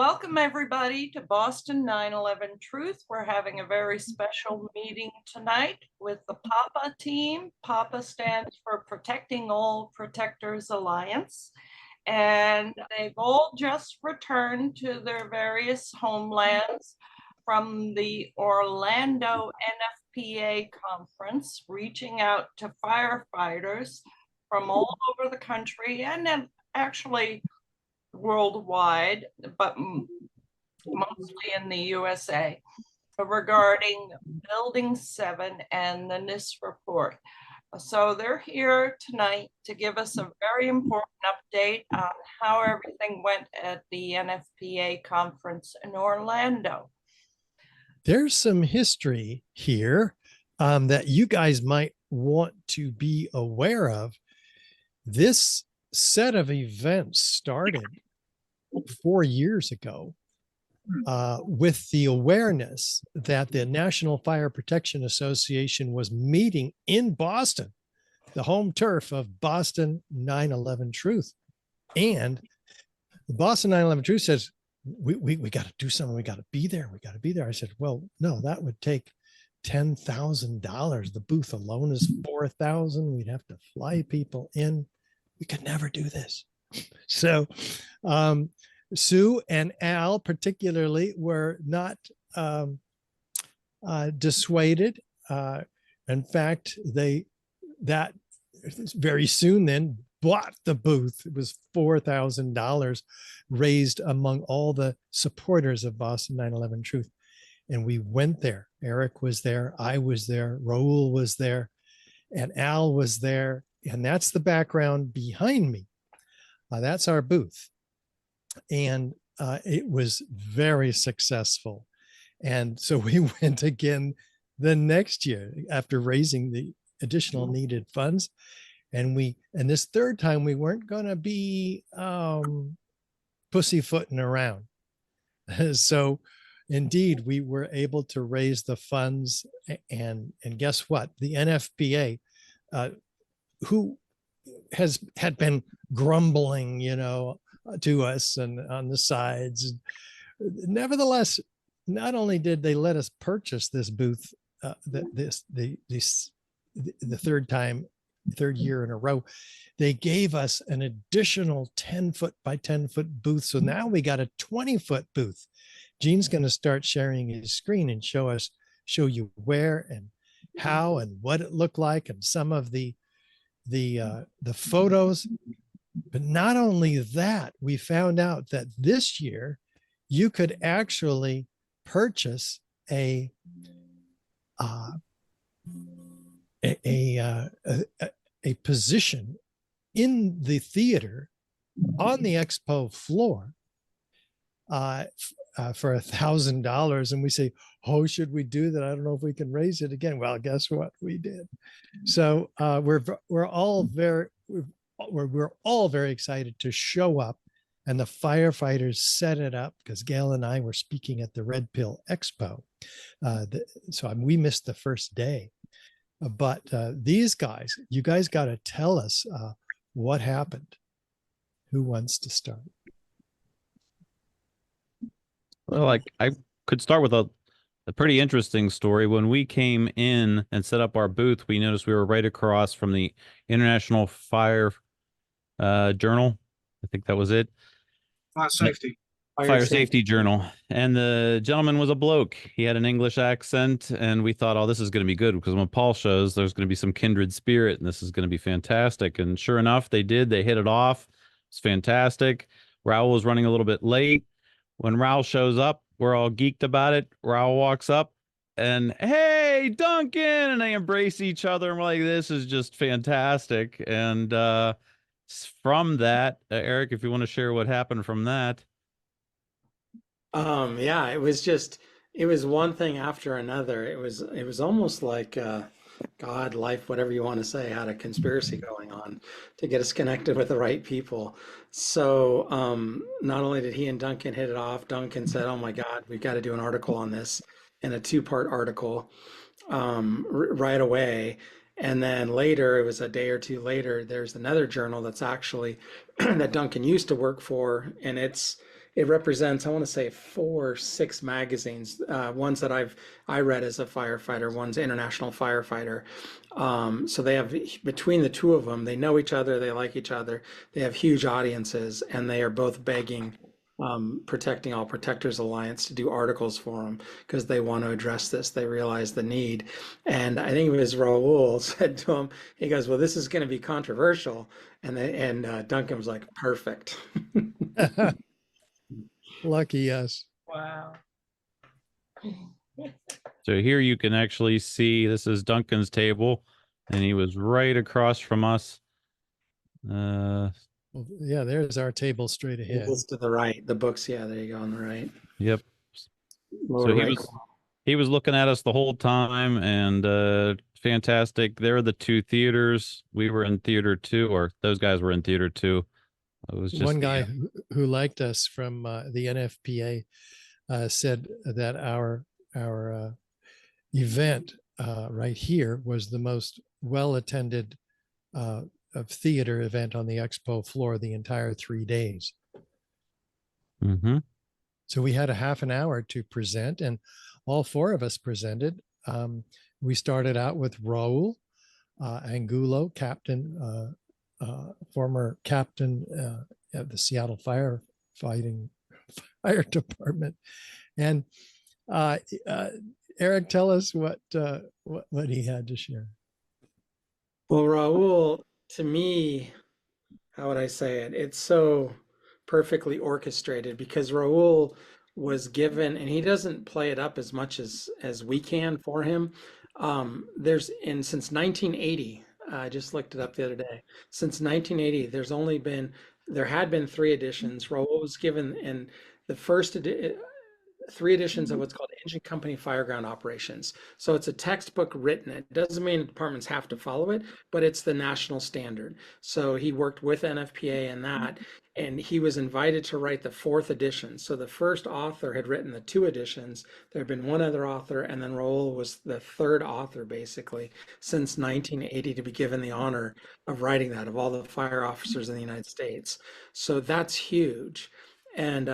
Welcome everybody to Boston 911 Truth. We're having a very special meeting tonight with the PAPA team. PAPA stands for Protecting All Protectors Alliance. And they've all just returned to their various homelands from the Orlando NFPA conference, reaching out to firefighters from all over the country and then actually worldwide, but mostly in the USA, regarding Building 7 and the NIST report. So they're here tonight to give us a very important update on how everything went at the NFPA conference in Orlando. There's some history here that you guys might want to be aware of. This set of events started 4 years ago with the awareness that the National Fire Protection Association was meeting in Boston, the home turf of Boston 911 Truth. And the Boston 911 Truth says, we got to do something. We got to be there. We got to be there. I said, well, no, that would take $10,000. The booth alone is $4,000. We'd have to fly people in. We could never do this. So Sue and Al particularly were not dissuaded. In fact, that very soon then bought the booth. It was $4,000 raised among all the supporters of Boston 911 Truth. And we went there. Eric was there. I was there. Raul was there. And Al was there. And that's the background behind me. That's our booth. And it was very successful. And so we went again the next year after raising the additional needed funds. And this third time, we weren't going to be pussyfooting around. So indeed, we were able to raise the funds. And guess what? The NFPA, who had been grumbling, to us and on the sides. Nevertheless, not only did they let us purchase this booth, the third year in a row, they gave us an additional 10-foot by 10-foot booth. So now we got a 20-foot booth. Gene's going to start sharing his screen and show you where and how and what it looked like and some of the photos. But not only that, we found out that this year you could actually purchase a position in the theater on the expo floor for $1,000. And we say, oh, should we do that? I don't know if we can raise it again. Well, guess what? We did. So we're all very excited to show up, and the firefighters set it up because Gail and I were speaking at the Red Pill Expo. So we missed the first day. But these guys, you guys got to tell us what happened. Who wants to start? Well, I could start with a pretty interesting story. When we came in and set up our booth, we noticed we were right across from the International Fire Journal. I think that was it. Fire Safety Journal. And the gentleman was a bloke. He had an English accent, and we thought, oh, this is going to be good because when Paul shows, there's going to be some kindred spirit, and this is going to be fantastic. And sure enough, they did. They hit it off. It's fantastic. Raul was running a little bit late. When Raul shows up, we're all geeked about it. Raul walks up and, hey, Duncan, and they embrace each other. And we're like, this is just fantastic. And from that, Eric, if you want to share what happened from that. Yeah, it was one thing after another. It was almost like God, life, whatever you want to say, had a conspiracy going on to get us connected with the right people. So not only did he and Duncan hit it off, Duncan said, oh my God, we've got to do an article on this, and a 2-part article right away. And then later, it was a day or two later, there's another journal that's actually that Duncan used to work for, and it's it represents, I want to say 4 or 6 magazines, ones that I read as a firefighter, one's International Firefighter. So they have, between the two of them, they know each other, they like each other, they have huge audiences, and they are both begging Protecting All Protectors Alliance to do articles for them because they want to address this. They realize the need. And I think it was Raul said to him, he goes, well, this is going to be controversial. And Duncan was like, perfect. Lucky us. Wow. So here you can actually see this is Duncan's table, and he was right across from us. Well, yeah, there's our table straight ahead. It's to the right. The books, yeah, there you go on the right. Yep. Lower So right. he was looking at us the whole time, and fantastic. There are the 2 theaters. We were in theater 2, or those guys were in theater 2. It was just One guy who liked us from the NFPA said that our event right here was the most well attended of theater event on the expo floor the entire 3 days. Mm-hmm. So we had a half an hour to present, and all 4 of us presented. We started out with Raul Angulo, captain, former captain at the Seattle Fire Department, and Eric, tell us what he had to share. Well, Raul, to me, how would I say it? It's so perfectly orchestrated because Raul was given, and he doesn't play it up as much as we can for him. Since 1980, I just looked it up the other day. Since 1980, there had been 3 editions. Raul was given, and the first 3 editions of what's called Engine Company Fireground Operations. So it's a textbook written. It doesn't mean departments have to follow it, but it's the national standard. So he worked with NFPA in that, and he was invited to write the 4th edition. So the first author had written the 2 editions. There had been one other author, and then Raul was the 3rd author, basically, since 1980 to be given the honor of writing that, of all the fire officers in the United States. So that's huge. And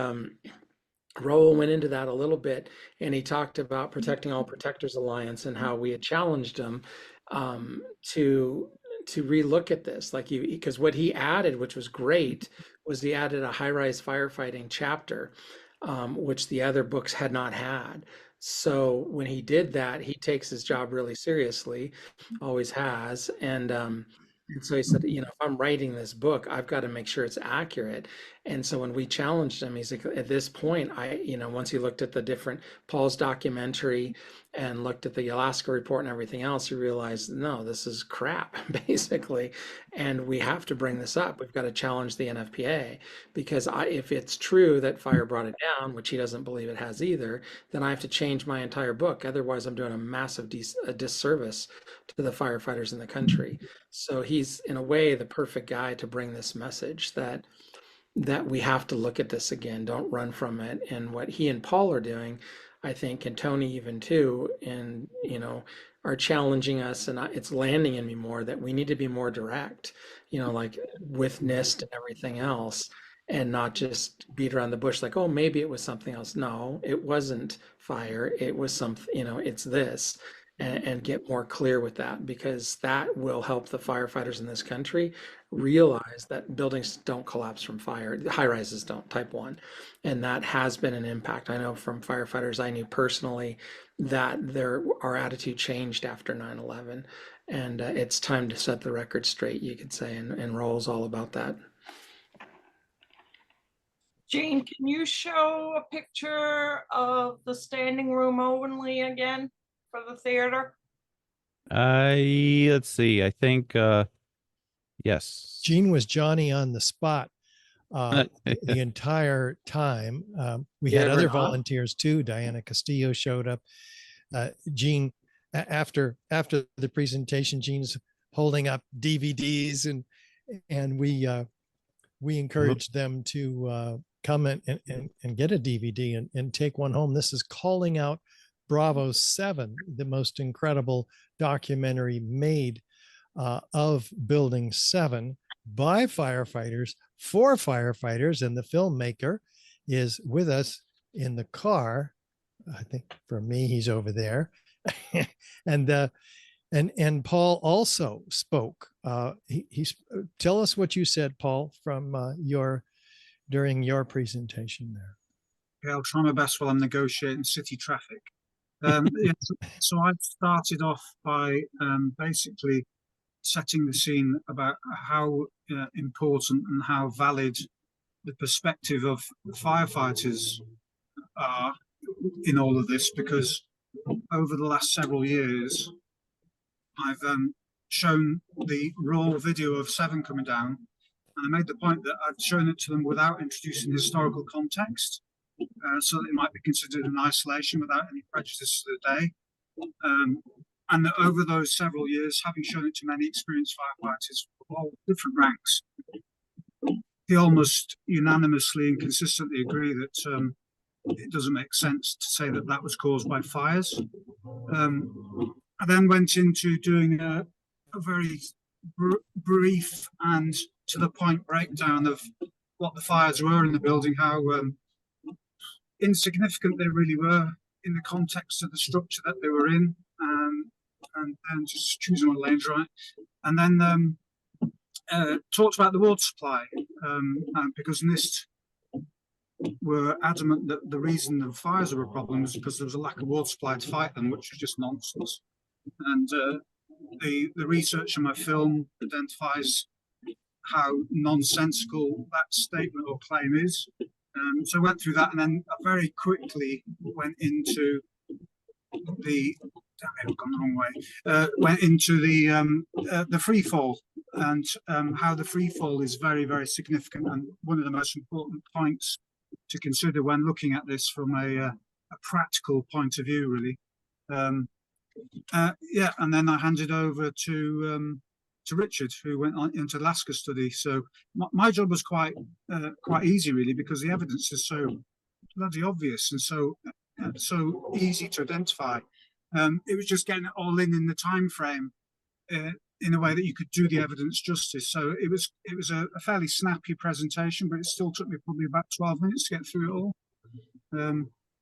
Raul went into that a little bit, and he talked about Protecting All Protectors Alliance and how we had challenged him to relook at this, because what he added, which was great, was he added a high-rise firefighting chapter, which the other books had not had. So when he did that, he takes his job really seriously, always has, and so he said, if I'm writing this book, I've got to make sure it's accurate. And so when we challenged him, he's like, at this point, once he looked at the different Paul's documentary and looked at the Alaska report and everything else, he realized, no, this is crap, basically. And we have to bring this up. We've got to challenge the NFPA because if it's true that fire brought it down, which he doesn't believe it has either, then I have to change my entire book. Otherwise, I'm doing a massive disservice to the firefighters in the country. So he's, in a way, the perfect guy to bring this message that we have to look at this again, don't run from it. And what he and Paul are doing, I think, and Tony even too, and are challenging us, and it's landing in me more that we need to be more direct, like with NIST and everything else, and not just beat around the bush like, oh, maybe it was something else. No, it wasn't fire. It was something, it's this. And get more clear with that, because that will help the firefighters in this country realize that buildings don't collapse from fire. High rises don't, type 1. And that has been an impact. I know from firefighters I knew personally that our attitude changed after 9/11. And it's time to set the record straight, you could say, and Raul's all about that. Jean, can you show a picture of the standing room only again for the theater? Let's see. I think yes. Gene was Johnny on the spot the entire time. We had other volunteers too. Diana Castillo showed up. Gene, after the presentation, Gene's holding up DVDs, and we encouraged them to come and get a DVD and take one home. This is Calling Out Bravo 7, the most incredible documentary made of Building 7 by firefighters, for firefighters, and the filmmaker is with us in the car. I think for me, he's over there. And Paul also spoke. Tell us what you said, Paul, from during your presentation there. Okay, I'll try my best while I'm negotiating city traffic. Yeah, so I started off by basically setting the scene about how important and how valid the perspective of firefighters are in all of this, because over the last several years, I've shown the raw video of Seven coming down, and I made the point that I'd shown it to them without introducing historical context, so that it might be considered in isolation without any prejudice to the day. And that over those several years, having shown it to many experienced firefighters of all different ranks, they almost unanimously and consistently agree that it doesn't make sense to say that that was caused by fires. I then went into doing a very brief and to the point breakdown of what the fires were in the building, how insignificant they really were in the context of the structure that they were in, and then just choosing my lanes right. And then talked about the water supply, because NIST were adamant that the reason the fires were a problem was because there was a lack of water supply to fight them, which was just nonsense. And the research in my film identifies how nonsensical that statement or claim is. So I went through that, and then I very quickly went into the I've gone the wrong way. Went into the free fall, and how the free fall is very, very significant, and one of the most important points to consider when looking at this from a practical point of view, really. Yeah, and then I handed over to Richard, who went on into Alaska study. So my job was quite easy, really, because the evidence is so bloody obvious and so easy to identify. It was just getting it all in the time frame in a way that you could do the evidence justice. So it was a fairly snappy presentation, but it still took me probably about 12 minutes to get through it all.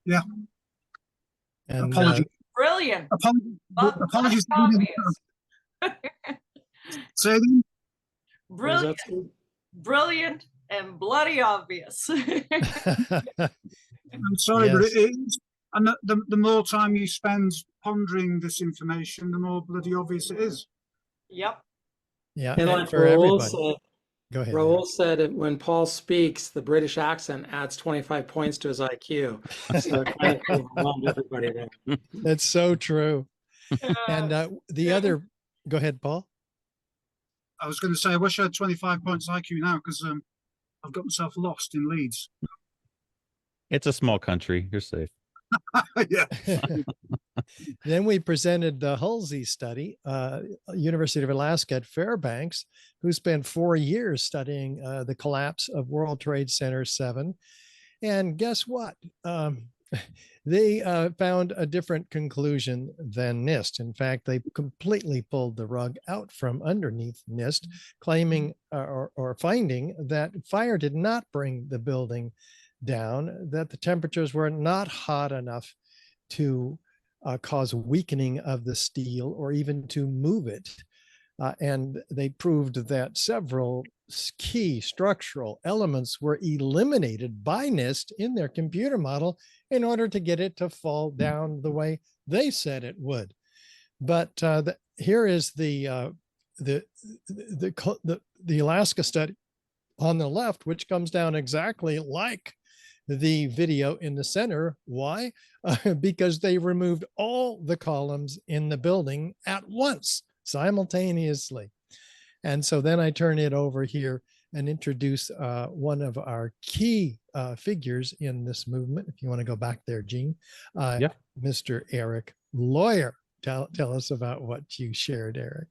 Yeah. And apologies. Brilliant. Apologies. Say again? Brilliant. Brilliant and bloody obvious. I'm sorry, Yes. but it is. And the more time you spend pondering this information, the more bloody obvious it is. Yep. Yeah, And and like for Raoul everybody. said, Go ahead. Raoul said that when Paul speaks, the British accent adds 25 points to his IQ. So it kind of overwhelmed everybody there. That's so true. And the yeah. other, go ahead, Paul. I was going to say, I wish I had 25 points IQ now, because I've got myself lost in Leeds. It's a small country. You're safe. Yeah. Then we presented the Halsey study, University of Alaska at Fairbanks, who spent 4 years studying the collapse of World Trade Center 7. And guess what? They found a different conclusion than NIST. In fact, they completely pulled the rug out from underneath NIST, claiming or finding that fire did not bring the building down, that the temperatures were not hot enough to cause weakening of the steel or even to move it. And they proved that several key structural elements were eliminated by NIST in their computer model in order to get it to fall down the way they said it would. But here is the Alaska study on the left, which comes down exactly like the video in the center. Why? Because they removed all the columns in the building at once, simultaneously. And so then I turn it over here and introduce one of our key figures in this movement. If you want to go back there, Gene, Yeah. Mr. Eric Lawyer. Tell us about what you shared, Eric,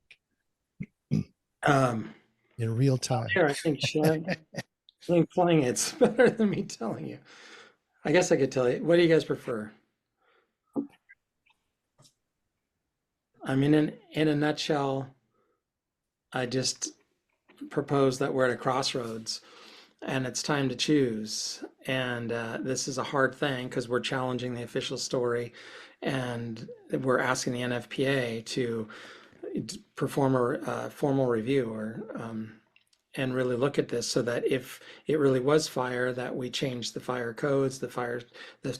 in real time. Here, I think playing it's better than me telling you. I guess I could tell you. What do you guys prefer? I mean, in a nutshell, I just propose that we're at a crossroads, and it's time to choose. And this is a hard thing because we're challenging the official story, and we're asking the NFPA to perform a formal review or and really look at this so that if it really was fire, that we change the fire codes, the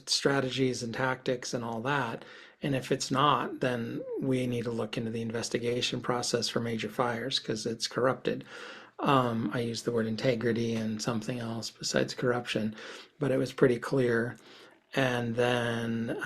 strategies and tactics and all that. And if it's not, then we need to look into the investigation process for major fires because it's corrupted. I used the word integrity and something else besides corruption, but it was pretty clear. And then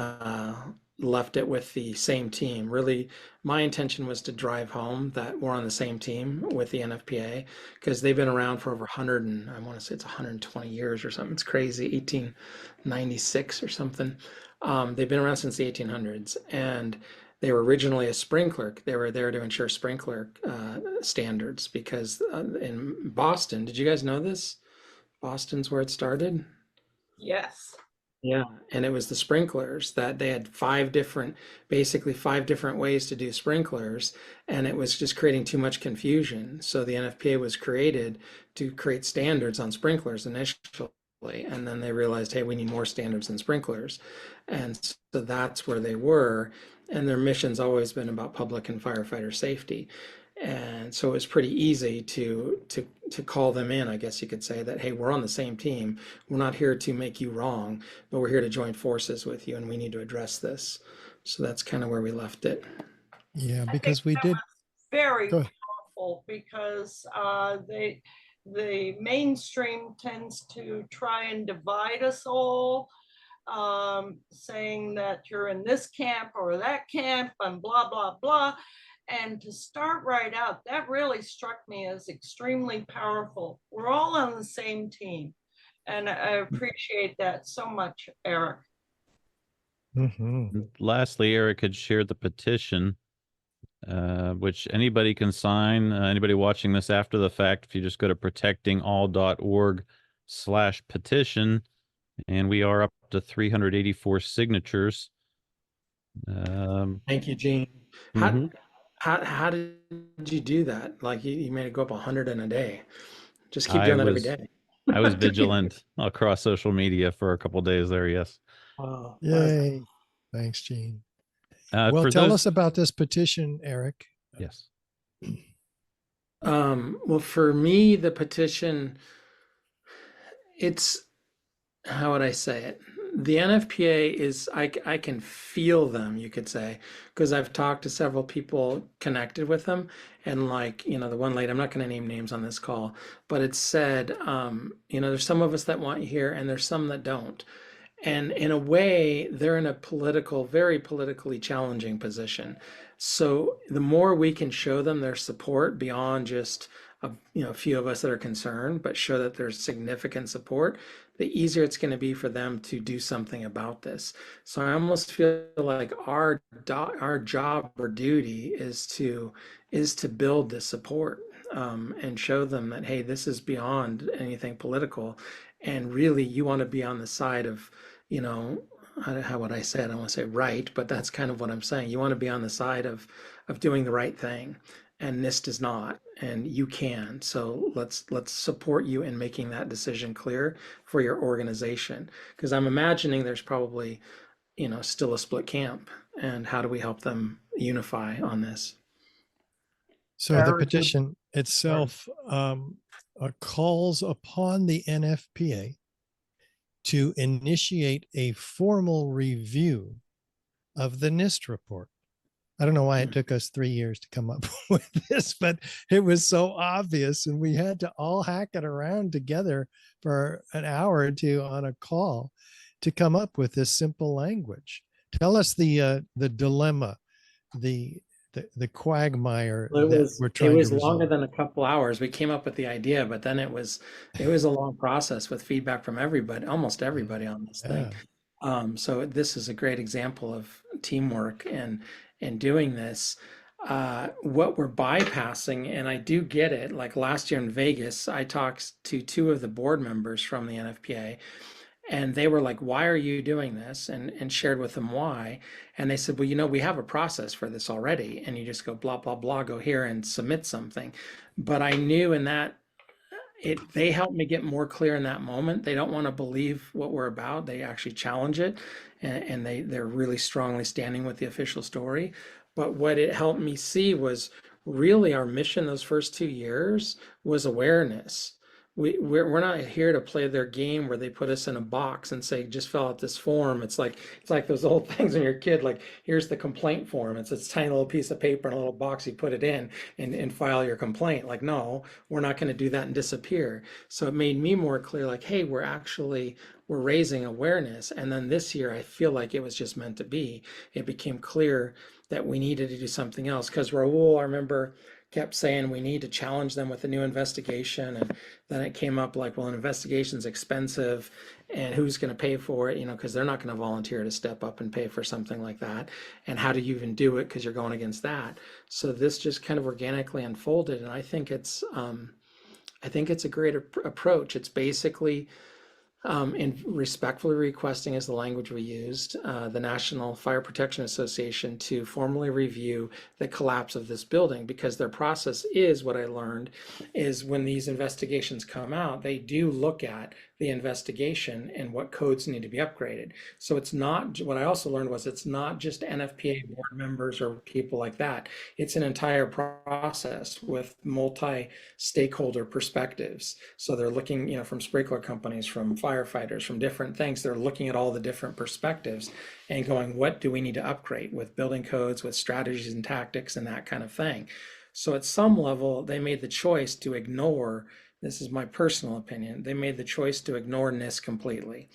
left it with the same team. Really, my intention was to drive home that we're on the same team with the NFPA because they've been around for over 100 and I want to say it's 120 years or something. It's crazy, 1896 or something. They've been around since the 1800s, and they were originally a sprinkler. They were there to ensure sprinkler standards because in Boston, did you guys know this? Boston's where it started. Yes. Yeah, and it was the sprinklers that they had basically five different ways to do sprinklers, and it was just creating too much confusion. So the NFPA was created to create standards on sprinklers initially, and then they realized, hey, we need more standards than sprinklers. And so that's where they were, and their mission's always been about public and firefighter safety. And so it was pretty easy to call them in, I guess you could say, that hey, we're on the same team. We're not here to make you wrong, but we're here to join forces with you, and we need to address this. So that's kind of where we left it. Yeah, I think because we that did. was very Go ahead. powerful because the mainstream tends to try and divide us all, saying that you're in this camp or that camp and blah, blah, blah. And to start right out, that really struck me as extremely powerful. We're all on the same team. And I appreciate that so much, Eric. Mhm. Lastly, Eric had shared the petition, which anybody can sign. Anybody watching this after the fact, if you just go to protectingall.org/petition, and we are up to 384 signatures. Thank you, Gene. How, Mhm. how did you do that? Like you made it go up 100 in a day. Just keep I doing that every was day. I was vigilant across social media for a couple days there. Yes. Wow. Yay. Thanks, Gene. Well, For tell those, us about this petition, Eric. yes. Well, for me, the petition, it's how would I say it? The NFPA is, I can feel them, you could say, because I've talked to several people connected with them. And like, the one lady, I'm not going to name names on this call, but it said, there's some of us that want you here and there's some that don't. And in a way, they're in a very politically challenging position. So the more we can show them their support beyond just a few of us that are concerned, but show that there's significant support, the easier it's going to be for them to do something about this. So I almost feel like our job or duty is to build this support, and show them that hey, this is beyond anything political, and really you want to be on the side of, how would I say it? I don't want to say right, but that's kind of what I'm saying. You want to be on the side of doing the right thing, and NIST does not, and you can. So let's support you in making that decision clear for your organization, because I'm imagining there's probably still a split camp, and how do we help them unify on this? So the petition itself calls upon the NFPA to initiate a formal review of the NIST report. I don't know why it took us 3 years to come up with this, but it was so obvious, and we had to all hack it around together for an hour or two on a call to come up with this simple language. Tell us the dilemma, the quagmire Well, that we're trying it was to longer resolve. than a couple hours. We came up with the idea, but then it was a long process with feedback from everybody, almost everybody on this thing. So this is a great example of teamwork and doing this. What we're bypassing, and I do get it. Like last year in Vegas, I talked to two of the board members from the NFPA, and they were like, why are you doing this? And shared with them why. And they said, well, we have a process for this already. And you just go blah, blah, blah, go here and submit something. But I knew they help me get more clear in that moment. They don't want to believe what we're about. They actually challenge it, and they're really strongly standing with the official story. But what it helped me see was really our mission those first 2 years was awareness. We're not here to play their game where they put us in a box and say just fill out this form. It's like those old things when you're a kid, like here's the complaint form. It's this tiny little piece of paper in a little box, you put it in and file your complaint. Like, no, we're not going to do that and disappear. So it made me more clear, like, hey, we're raising awareness. And then this year I feel like it was just meant to be. It became clear that we needed to do something else because Raul, I remember, kept saying we need to challenge them with a new investigation. And then it came up like, well, an investigation's expensive and who's going to pay for it, because they're not going to volunteer to step up and pay for something like that. And how do you even do it? Because you're going against that. So this just kind of organically unfolded. And I think it's a great approach. It's basically and respectfully requesting is the language we used, the National Fire Protection Association to formally review the collapse of this building, because their process is, what I learned, is when these investigations come out, they do look at the investigation and what codes need to be upgraded. So it's not, what I also learned was it's not just NFPA board members or people like that. It's an entire process with multi-stakeholder perspectives. So they're looking, from sprinkler companies, from firefighters, from different things. They're looking at all the different perspectives and going, what do we need to upgrade with building codes, with strategies and tactics and that kind of thing. So at some level, they made the choice to ignore, this is my personal opinion, they made the choice to ignore NIST completely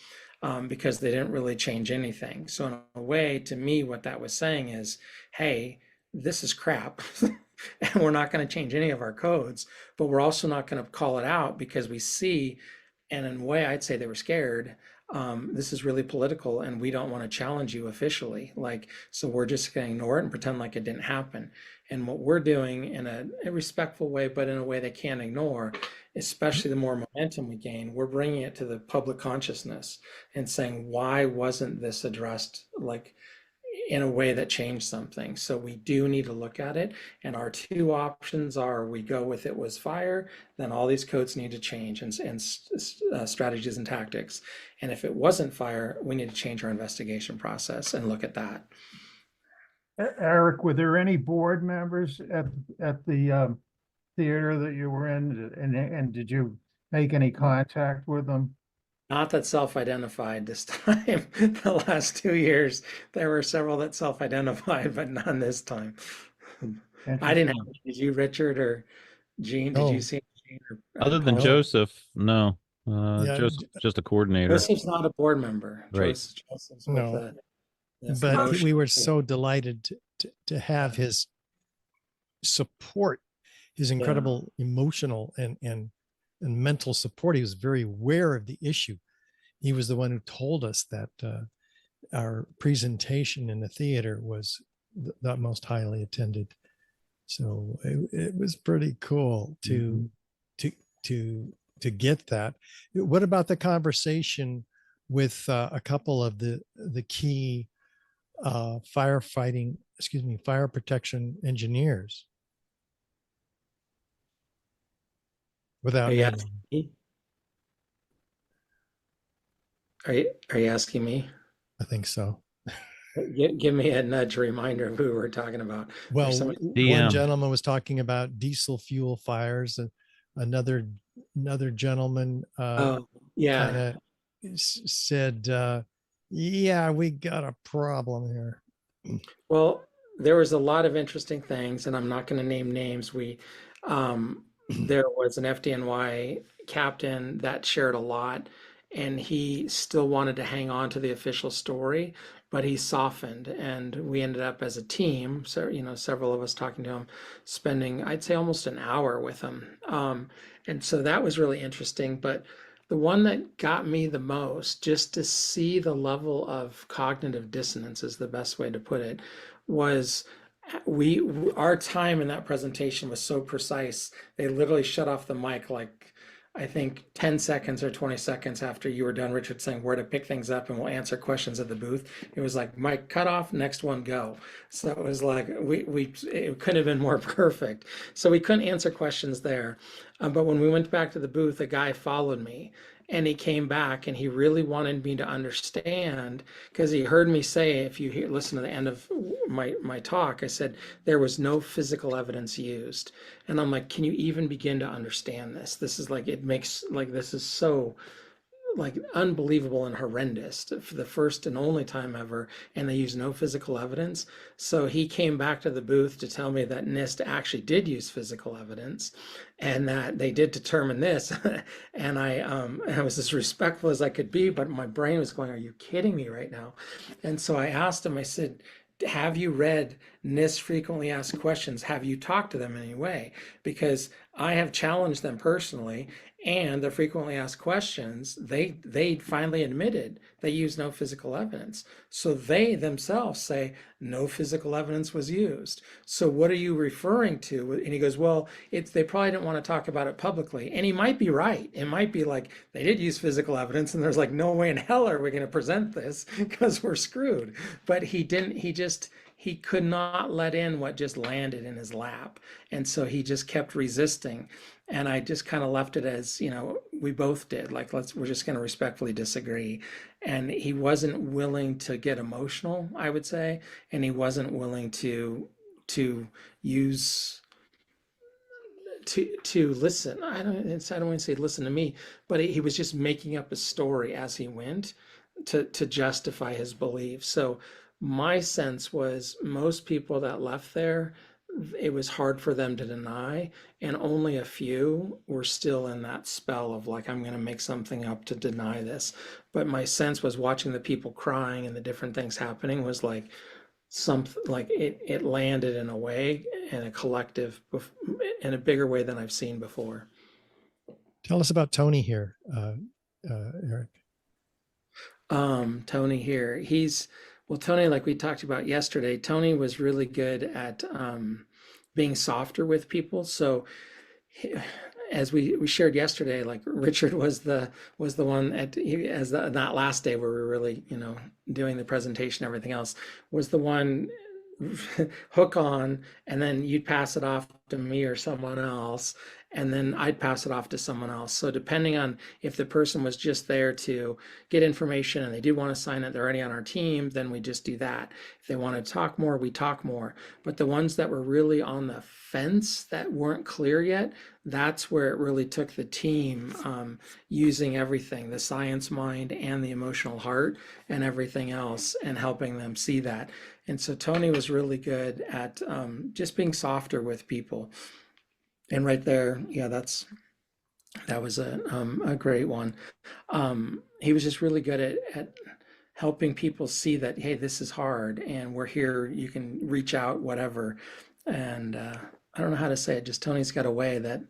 because they didn't really change anything. So in a way, to me, what that was saying is, hey, this is crap. And we're not going to change any of our codes, but we're also not going to call it out because we see, and in a way, I'd say they were scared. This is really political and we don't want to challenge you officially. So we're just going to ignore it and pretend like it didn't happen. And what we're doing in a respectful way, but in a way they can't ignore, especially the more momentum we gain, we're bringing it to the public consciousness and saying, why wasn't this addressed in a way that changed something? So we do need to look at it. And our two options are, we go with it was fire, then all these codes need to change and strategies and tactics. And if it wasn't fire, we need to change our investigation process and look at that. Eric, were there any board members at the theater that you were in, and did you make any contact with them? Not that self-identified this time. The last 2 years, there were several that self-identified, but none this time. I didn't have. Did you, Richard or Gene? Did you see Gene Other than Paul? Joseph, no. Yeah, Joseph's just a coordinator. Joseph's not a board member. Right. Joseph's No. with But we were promotion. so delighted to have his support, his incredible emotional and mental support. He was very aware of the issue. He was the one who told us that our presentation in the theater was the most highly attended. So it was pretty cool to get that. What about the conversation with a couple of the key fire protection engineers? Without Are you naming. asking me? Are you asking me? I think so. Give me a nudge reminder of who we're talking about. Well, somebody- one gentleman was talking about diesel fuel fires, and another gentleman Oh, yeah. kind of said, "Yeah, we got a problem here." Well, there was a lot of interesting things, and I'm not going to name names. There was an FDNY captain that shared a lot, and he still wanted to hang on to the official story, but he softened, and we ended up as a team, so several of us talking to him, spending, I'd say, almost an hour with him, and so that was really interesting. But the one that got me the most, just to see the level of cognitive dissonance is the best way to put it, was our time in that presentation was so precise. They literally shut off the mic like I think 10 seconds or 20 seconds after you were done, Richard, saying where to pick things up and we'll answer questions at the booth. It was like, Mike, cut off, next one, go. So it was like, it couldn't have been more perfect. So we couldn't answer questions there. But when we went back to the booth, a guy followed me and he came back and he really wanted me to understand because he heard me say, if you listen to the end of my talk, I said, there was no physical evidence used. And I'm like, can you even begin to understand this? This is like, it makes like, this is so like unbelievable and horrendous for the first and only time ever, and they use no physical evidence. So he came back to the booth to tell me that NIST actually did use physical evidence and that they did determine this. And I was as respectful as I could be, but my brain was going, are you kidding me right now? And so I asked him, I said, have you read NIST frequently asked questions? Have you talked to them in any way? Because I have challenged them personally, and the frequently asked questions, they finally admitted they used no physical evidence. So they themselves say no physical evidence was used. So what are you referring to? And he goes, well, they probably didn't want to talk about it publicly. And he might be right. It might be like they did use physical evidence, and there's like no way in hell are we going to present this because we're screwed. But he didn't. He could not let in what just landed in his lap. And so he just kept resisting. And I just kind of left it as, we both did, like, we're just going to respectfully disagree. And he wasn't willing to get emotional, I would say. And he wasn't willing to use, to listen. I don't want to say listen to me, but he was just making up a story as he went to justify his beliefs. So my sense was most people that left there, it was hard for them to deny, and only a few were still in that spell of like, I'm going to make something up to deny this. But my sense was watching the people crying and the different things happening was like something like it landed in a way, in a collective, in a bigger way than I've seen before. Tell us about Tony here, Eric. Tony here. Tony, like we talked about yesterday, Tony was really good at being softer with people. So as we shared yesterday, like Richard was the one that last day where we were really, doing the presentation, everything else, was the one hook on, and then you'd pass it off to me or someone else, and then I'd pass it off to someone else. So depending on if the person was just there to get information and they did want to sign it, they're already on our team, then we just do that. If they want to talk more, we talk more. But the ones that were really on the fence that weren't clear yet, that's where it really took the team using everything, the science mind and the emotional heart and everything else, and helping them see that. And so Tony was really good at just being softer with people. And right there, yeah, that was a great one. He was just really good at helping people see that, hey, this is hard and we're here, you can reach out, whatever. And I don't know how to say it, just Tony's got a way that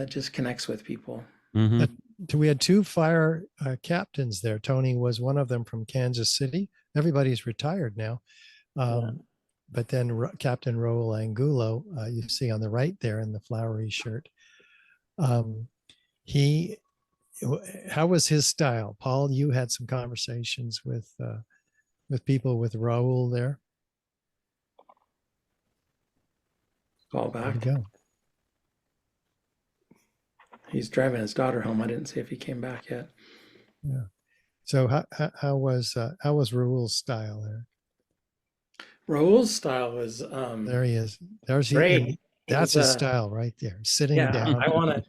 just connects with people. We had two fire captains there. Tony was one of them from Kansas City. Everybody's retired now. But then Captain Raul Angulo, you see on the right there in the flowery shirt. How was his style? Paul, you had some conversations with people with Raul there. Call back. There you go. He's driving his daughter home. I didn't see if he came back yet. Yeah. So how was Raul's style there? Raul's style was there he is. There's great. That's his style right there, sitting down. I want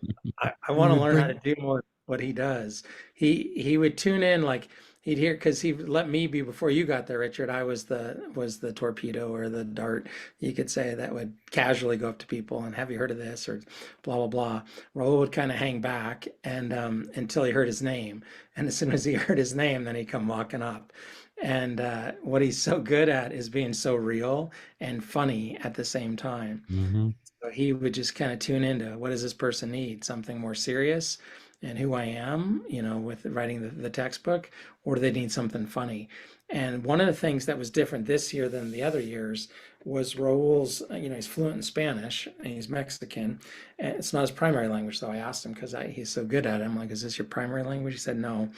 to learn how to do more what he does. He would tune in, like he'd hear, because he let me be, before you got there, Richard, I was the torpedo or the dart, you could say, that would casually go up to people and, have you heard of this, or blah blah blah. Raul would kind of hang back and until he heard his name, and as soon as he heard his name, then he'd come walking up. And what he's so good at is being so real and funny at the same time. So he would just kind of tune into, what does this person need? Something more serious and who I am, with writing the textbook, or do they need something funny? And one of the things that was different this year than the other years was Raul's, he's fluent in Spanish and he's Mexican. And it's not his primary language, though. I asked him because he's so good at it. I'm like, is this your primary language? He said no.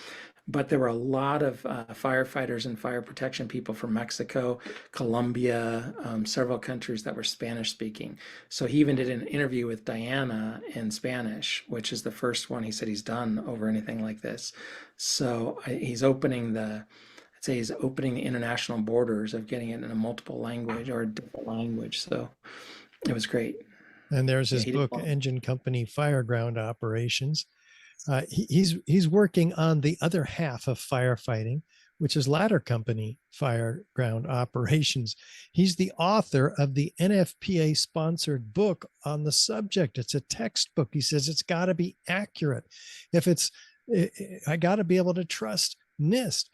But there were a lot of firefighters and fire protection people from Mexico, Colombia, several countries that were Spanish speaking. So he even did an interview with Diana in Spanish, which is the first one he said he's done over anything like this. So he's opening I'd say he's opening the international borders of getting it in a multiple language or a different language. So it was great. And there's his he did book, well. Engine Company Fireground Operations. He's working on the other half of firefighting, which is ladder company fireground operations. He's the author of the NFPA sponsored book on the subject. It's a textbook. He says it's got to be accurate. If it's, I got to be able to trust NIST.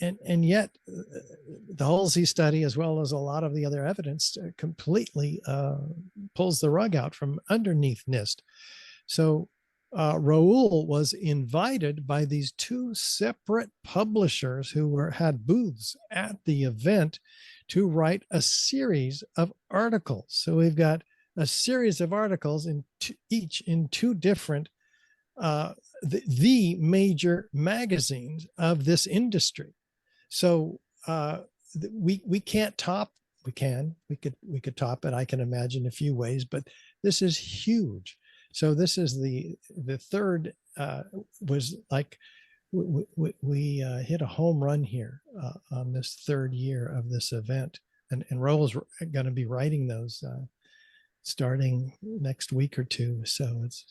And yet the Halsey study, as well as a lot of the other evidence, completely pulls the rug out from underneath NIST. So Raul was invited by these two separate publishers who had booths at the event to write a series of articles. So we've got a series of articles each in two different the major magazines of this industry. So we can't top. We could top it. I can imagine a few ways, but this is huge. So this is the third was like we hit a home run here on this third year of this event, and Raul's going to be writing those starting next week or two. So it's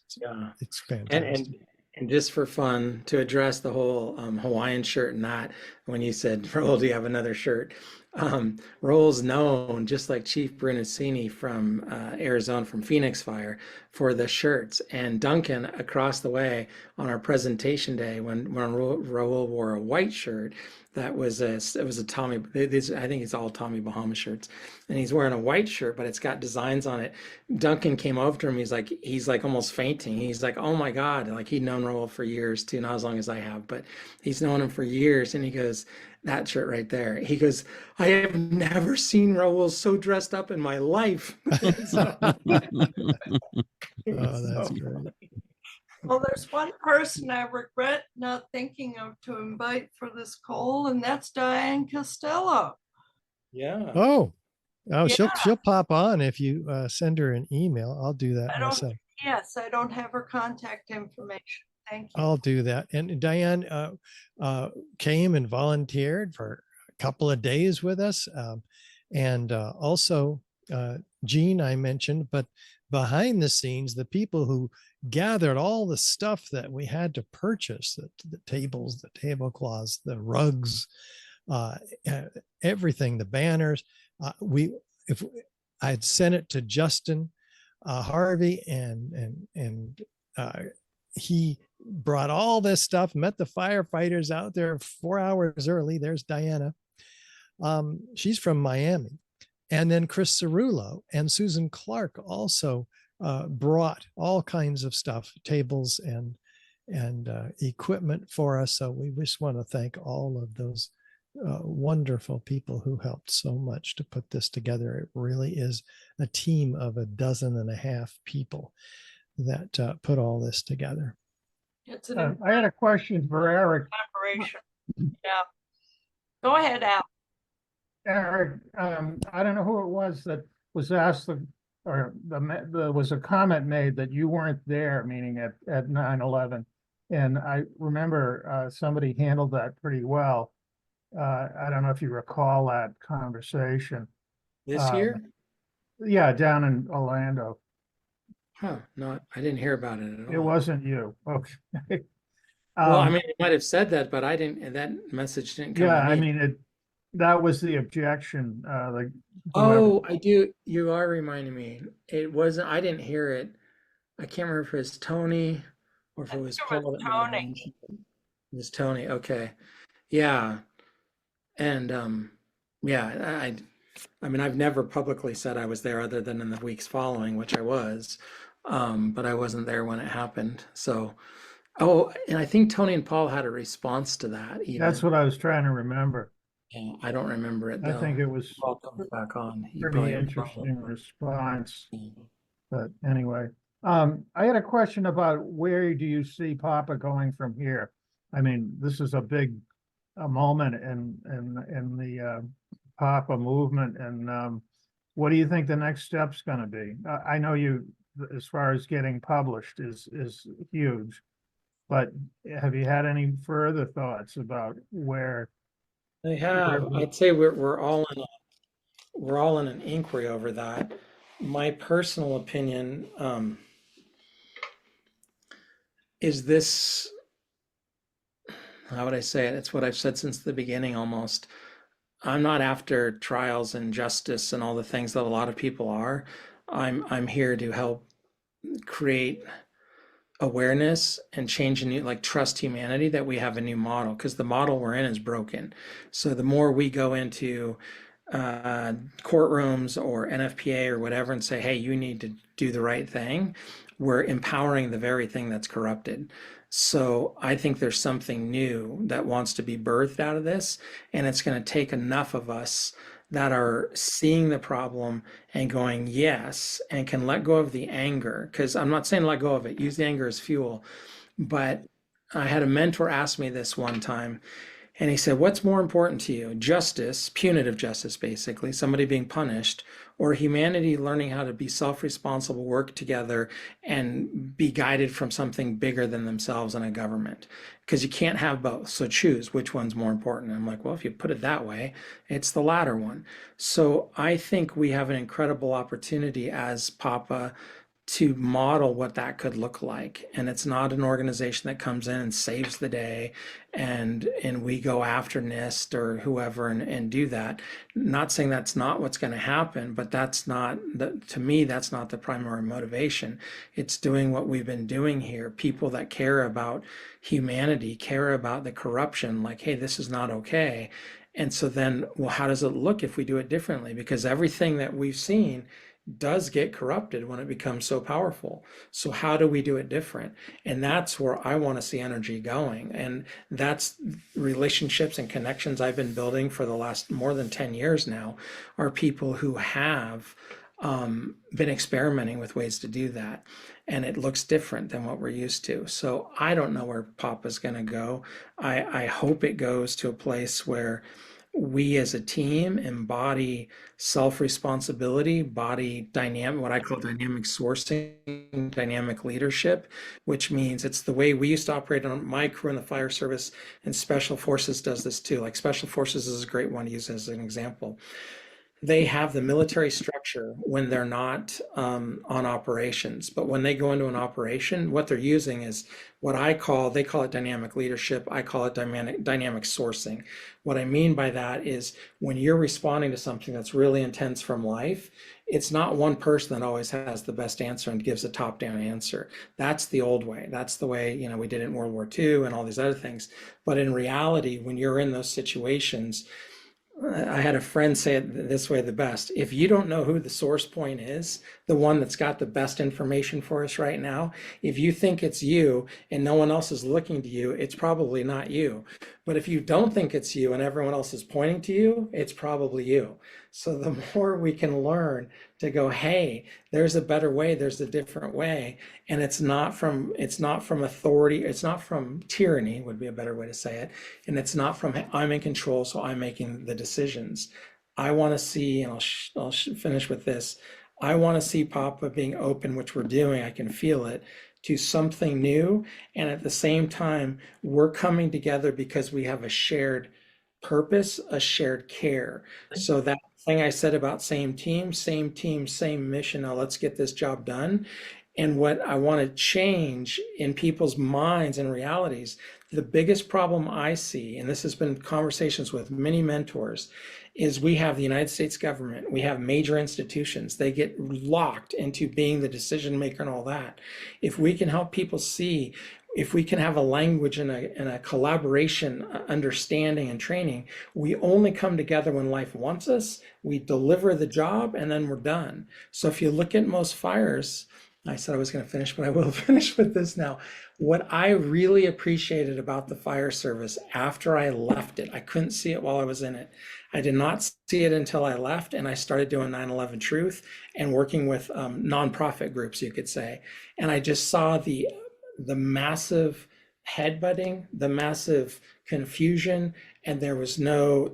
fantastic. And just for fun, to address the whole Hawaiian shirt and that, when you said, Raul, do you have another shirt? Raul's known, just like Chief Brunacini from Arizona, from Phoenix Fire, for the shirts. And Duncan, across the way on our presentation day, when Raul wore a white shirt, it was a Tommy, I think it's all Tommy Bahama shirts, and he's wearing a white shirt, but it's got designs on it. Duncan came over to him. He's like almost fainting. He's like, oh my God. Like, he'd known Raul for years too, not as long as I have, but he's known him for years. And he goes, that shirt right there. He goes, I have never seen Raul so dressed up in my life. Oh, that's great. Well, there's one person I regret not thinking of to invite for this call, and that's Diane Costello. Yeah. Oh, Yeah. she'll pop on if you send her an email. I'll do that myself. Yes, I don't have her contact information. Thank you. I'll do that. And Diane came and volunteered for a couple of days with us. And also Gene, I mentioned, but behind the scenes, the people who gathered all the stuff that we had to purchase, the tables, the tablecloths, the rugs, everything, the banners. If I'd sent it to Justin Harvey, and he brought all this stuff, met the firefighters out there 4 hours early. There's Diana. She's from Miami. And then Chris Cerullo and Susan Clark also brought all kinds of stuff, tables and equipment for us. So we just want to thank all of those wonderful people who helped so much to put this together. It really is a team of 12 people that put all this together. It's an I had a question for Eric. collaboration. Yeah. Go ahead, Al. Eric, I don't know who it was that was asked, there was a comment made that you weren't there, meaning at 9/11. And I remember somebody handled that pretty well. I don't know if you recall that conversation. This year? Yeah, down in Orlando. Huh. No, I didn't hear about it at all. It wasn't you. Okay. Well, I mean, it might have said that, but I didn't, that message didn't come Yeah, to I me. mean, that was the objection, like. Oh, I do. You are reminding me. It wasn't, I didn't hear it. I can't remember if it was Tony or if it was I think it Paul. was that might have Tony. mentioned it. It was Tony. Okay. Yeah. And yeah, I mean, I've never publicly said I was there other than in the weeks following, which I was. But I wasn't there when it happened. So, oh, and I think Tony and Paul had a response to that even. That's what I was trying to remember. Yeah, I don't remember it I though. think it was Paul comes back on. He pretty probably interesting response. Yeah. But anyway, I had a question about where do you see Papa going from here? I mean, this is a big moment in the Papa movement, and what do you think the next step's going to be? I know you, as far as getting published, is huge, but have you had any further thoughts about where? I have. I'd say we're all in an inquiry over that. My personal opinion is this, how would I say it? It's what I've said since the beginning almost. I'm not after trials and justice and all the things that a lot of people are. I'm here to help create awareness and change a new, like, trust humanity that we have a new model, because the model we're in is broken. So the more we go into courtrooms or NFPA or whatever and say, hey, you need to do the right thing, we're empowering the very thing that's corrupted. So I think there's something new that wants to be birthed out of this, and it's going to take enough of us that are seeing the problem and going yes, and can let go of the anger, because I'm not saying let go of it, use the anger as fuel. But I had a mentor ask me this one time, and he said, what's more important to you, justice, punitive justice, basically, somebody being punished, or humanity learning how to be self-responsible, work together, and be guided from something bigger than themselves and a government? Because you can't have both. So choose which one's more important. And I'm like, well, if you put it that way, it's the latter one. So I think we have an incredible opportunity as Papa to model what that could look like. And it's not an organization that comes in and saves the day, and we go after NIST or whoever and do that. Not saying that's not what's going to happen, but that's not the, to me, that's not the primary motivation. It's doing what we've been doing here. People that care about humanity, care about the corruption, like, hey, this is not okay. And so then, well, how does it look if we do it differently? Because everything that we've seen does get corrupted when it becomes so powerful. So how do we do it different? And that's where I want to see energy going. And that's relationships and connections I've been building for the last more than 10 years now, are people who have been experimenting with ways to do that. And it looks different than what we're used to. So I don't know where Papa's going to go. I hope it goes to a place where we as a team embody self-responsibility, body dynamic, what I call dynamic sourcing, dynamic leadership, which means it's the way we used to operate on my crew in the fire service, and special forces does this too. Like, special forces is a great one to use as an example. They have the military structure when they're not on operations, but when they go into an operation, what they're using is what they call it dynamic leadership. I call it dynamic sourcing. What I mean by that is, when you're responding to something that's really intense from life, it's not one person that always has the best answer and gives a top-down answer. That's the old way. That's the way, we did it in World War II and all these other things. But in reality, when you're in those situations, I had a friend say it this way the best. If you don't know who the source point is, the one that's got the best information for us right now, if you think it's you and no one else is looking to you, it's probably not you. But if you don't think it's you and everyone else is pointing to you, it's probably you. So the more we can learn to go, hey, there's a better way, there's a different way, and it's not from authority, it's not from tyranny, would be a better way to say it, and it's not from I'm in control, so I'm making the decisions. I want to see, and I'll finish with this. I want to see Papa being open, which we're doing. I can feel it, to something new, and at the same time, we're coming together because we have a shared purpose, a shared care. So that thing I said about same team, same mission. Now let's get this job done. And what I want to change in people's minds and realities, the biggest problem I see, and this has been conversations with many mentors, is we have the United States government, we have major institutions, they get locked into being the decision maker and all that. If we can help people see, if we can have a language and a collaboration, understanding and training, we only come together when life wants us, we deliver the job, and then we're done. So if you look at most fires, I said I was going to finish, but I will finish with this now. What I really appreciated about the fire service after I left it, I couldn't see it while I was in it. I did not see it until I left, and I started doing 9/11 Truth and working with nonprofit groups, you could say. And I just saw the massive headbutting, the massive confusion, and there was no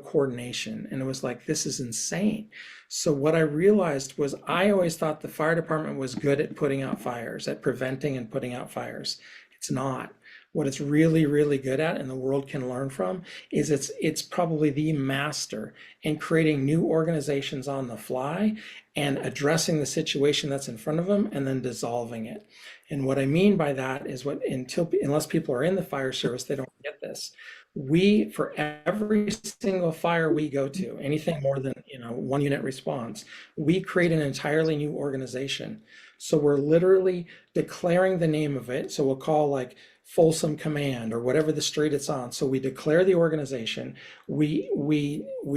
coordination. And it was like, this is insane. So what I realized was I always thought the fire department was good at putting out fires, at preventing and putting out fires. It's not. What it's really, really good at, and the world can learn from, is it's probably the master in creating new organizations on the fly and addressing the situation that's in front of them and then dissolving it. And what I mean by that is unless people are in the fire service, they don't get this. We, for every single fire we go to, anything more than 1 unit response, we create an entirely new organization. So we're literally declaring the name of it. So we'll call like Folsom Command or whatever the street it's on. So we declare the organization. We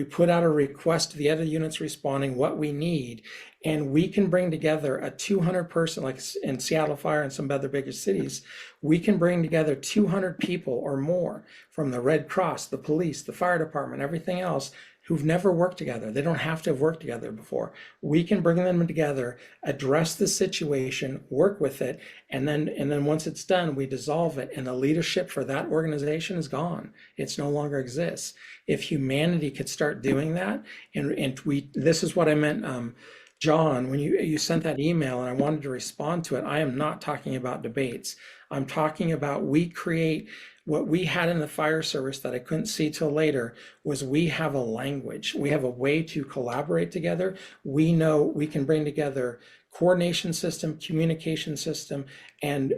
put out a request to the other units responding what we need, and we can bring together a 200 person, like in Seattle Fire and some other bigger cities, we can bring together 200 people or more from the Red Cross, the police, the fire department, everything else, who've never worked together. They don't have to have worked together before. We can bring them together, address the situation, work with it, and then once it's done, we dissolve it, and the leadership for that organization is gone. It's no longer exists. If humanity could start doing that, and this is what I meant, John, when you sent that email and I wanted to respond to it, I am not talking about debates. I'm talking about we create what we had in the fire service that I couldn't see till later was we have a language. We have a way to collaborate together. We know we can bring together coordination system, communication system, and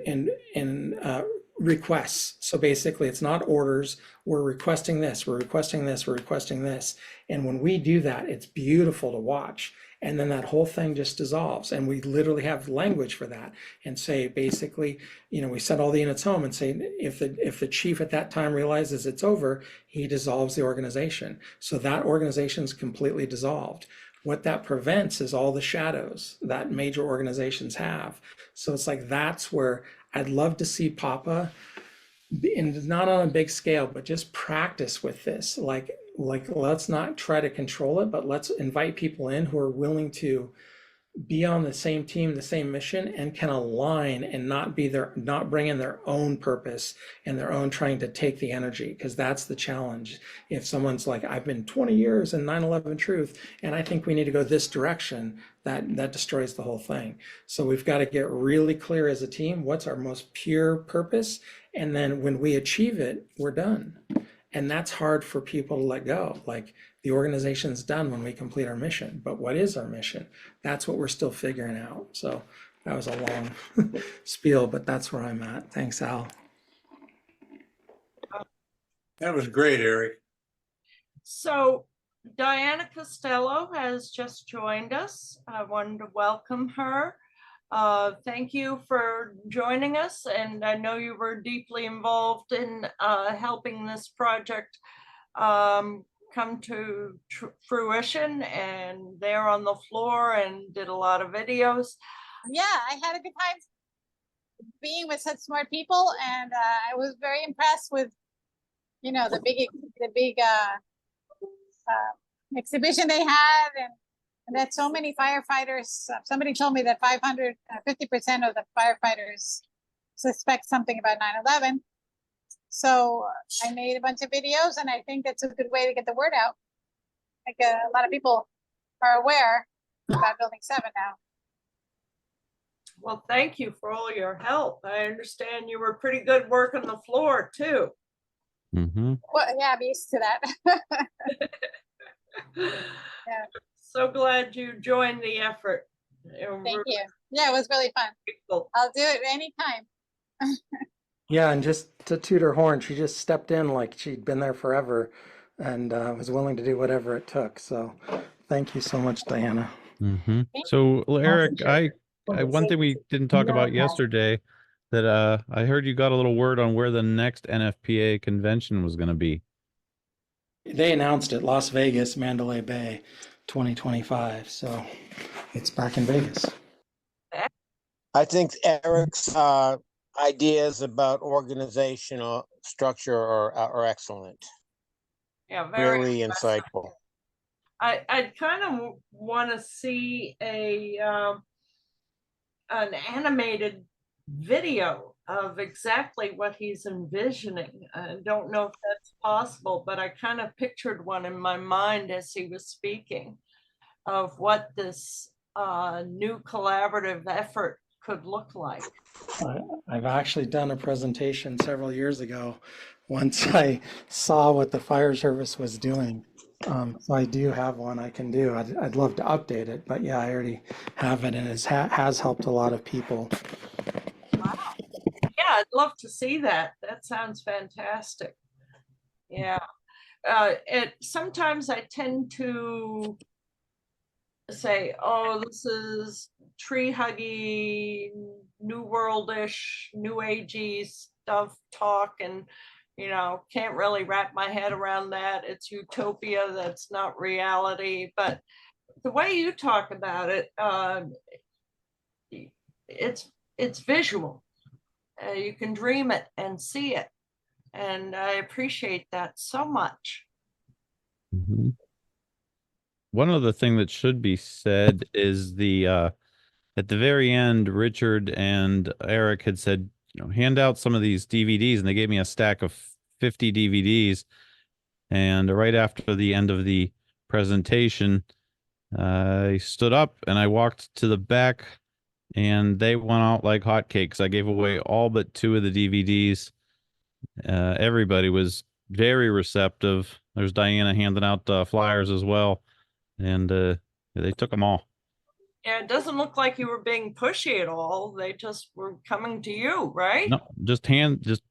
requests. So basically it's not orders. We're requesting this, we're requesting this, we're requesting this. And when we do that, it's beautiful to watch. And then that whole thing just dissolves. And we literally have language for that and say, basically, we send all the units home and say, if the chief at that time realizes it's over, he dissolves the organization. So that organization is completely dissolved. What that prevents is all the shadows that major organizations have. So it's like, that's where I'd love to see Papa, and not on a big scale, but just practice with this. Like let's not try to control it, but let's invite people in who are willing to be on the same team, the same mission, and can align and not bring in their own purpose and their own trying to take the energy, because that's the challenge. If someone's like, I've been 20 years in 9/11 Truth, and I think we need to go this direction, that destroys the whole thing. So we've got to get really clear as a team, what's our most pure purpose? And then when we achieve it, we're done. And that's hard for people to let go. Like, the organization's done when we complete our mission, but what is our mission? That's what we're still figuring out. So that was a long spiel, but that's where I'm at. Thanks, Al. That was great, Eric. So Diana Costello has just joined us. I wanted to welcome her. Thank you for joining us. And I know you were deeply involved in helping this project come to fruition, and they're on the floor and did a lot of videos. Yeah, I had a good time being with such smart people, and I was very impressed with, the big exhibition they had, and that so many firefighters. Somebody told me that 50% of the firefighters suspect something about 9/11. So I made a bunch of videos, and I think that's a good way to get the word out. Like a lot of people are aware about Building 7 now. Well, thank you for all your help. I understand you were pretty good working the floor too. Mm-hmm. Well, yeah, I'm used to that. Yeah. So glad you joined the effort. Thank you. Yeah, it was really fun. Grateful. I'll do it anytime. Yeah, and just to toot her horn, she just stepped in like she'd been there forever and was willing to do whatever it took. So thank you so much, Diana. Mm-hmm. So Eric, I one thing we didn't talk about yesterday, that I heard you got a little word on where the next NFPA convention was going to be. They announced it, Las Vegas, Mandalay Bay, 2025. So it's back in Vegas. I think Eric's ideas about organizational structure are excellent. Yeah, very. Really insightful. I kind of want to see an animated video of exactly what he's envisioning. I don't know if that's possible, but I kind of pictured one in my mind as he was speaking of what this new collaborative effort could look like. I've actually done a presentation several years ago once I saw what the fire service was doing. So I do have one I can do. I'd love to update it, but yeah, I already have it, and it has helped a lot of people. Wow. Yeah, I'd love to see that. That sounds fantastic. Yeah. Sometimes I tend to say, oh, this is tree huggy, new worldish, new agey stuff talk, and can't really wrap my head around that. It's utopia, that's not reality. But the way you talk about it, it's visual. You can dream it and see it, and I appreciate that so much. Mm-hmm. One other thing that should be said is at the very end, Richard and Eric had said, hand out some of these DVDs, and they gave me a stack of 50 DVDs. And right after the end of the presentation, I stood up and I walked to the back, and they went out like hotcakes. I gave away all but 2 of the DVDs. Everybody was very receptive. There's Diana handing out flyers as well, and they took them all. Yeah, it doesn't look like you were being pushy at all. They just were coming to you, right? No, just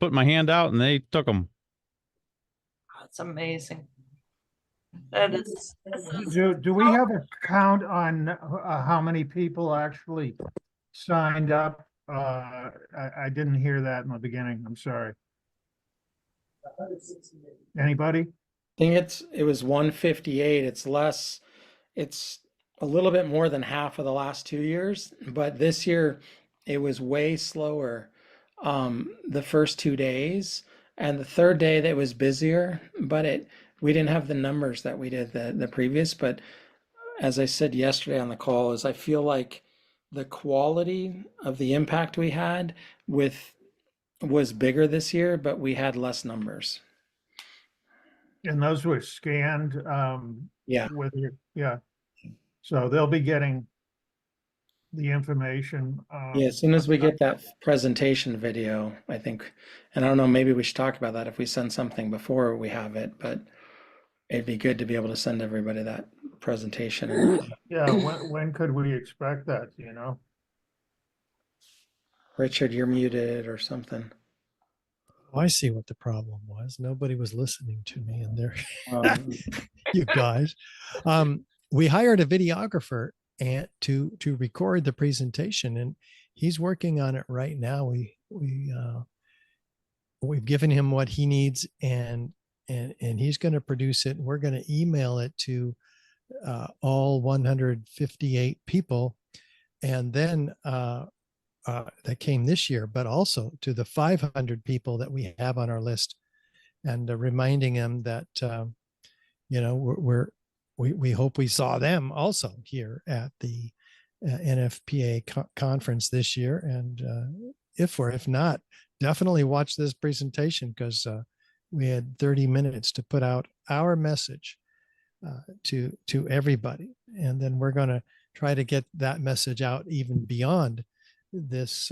put my hand out and they took them. That's amazing. That is. Do we have a count on how many people actually signed up? I didn't hear that in the beginning. I'm sorry. Anybody? I think it was 158. It's less. It's a little bit more than half of the last 2 years, but this year it was way slower. The first 2 days, and the third day that was busier, but we didn't have the numbers that we did the previous. But as I said yesterday on the call, is I feel like the quality of the impact we had was bigger this year, but we had less numbers. And those were scanned. Yeah. Yeah. So they'll be getting the information. Yeah, as soon as we get that presentation video, I think, and I don't know, maybe we should talk about that if we send something before we have it, but it'd be good to be able to send everybody that presentation. Yeah, when could we expect that, Richard, you're muted or something. Oh, I see what the problem was. Nobody was listening to me in there. You You guys. We hired a videographer and to record the presentation, and he's working on it right now. We've given him what he needs, and he's going to produce it. We're going to email it to all 158 people, and then that came this year, but also to the 500 people that we have on our list, and reminding them that we hope we saw them also here at the NFPA conference this year. And if not, definitely watch this presentation, because we had 30 minutes to put out our message to everybody. And then we're going to try to get that message out even beyond this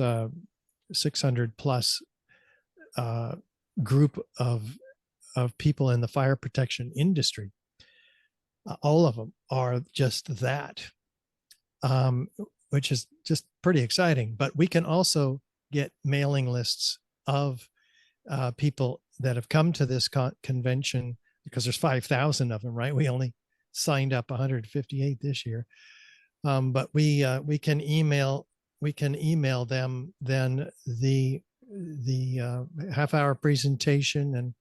600 plus group of people in the fire protection industry. All of them are just that, which is just pretty exciting. But we can also get mailing lists of people that have come to this convention, because there's 5,000 of them, right? We only signed up 158 this year. But we can email them then the half-hour presentation and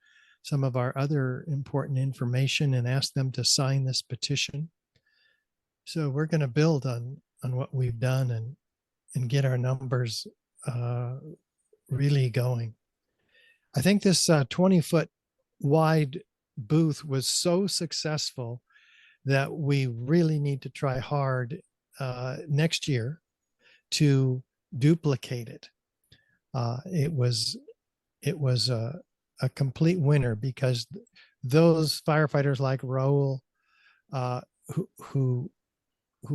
some of our other important information, and ask them to sign this petition. So we're going to build on what we've done, and get our numbers really going. I think this 20-foot wide booth was so successful that we really need to try hard next year to duplicate it. It was a complete winner because those firefighters like Raul, who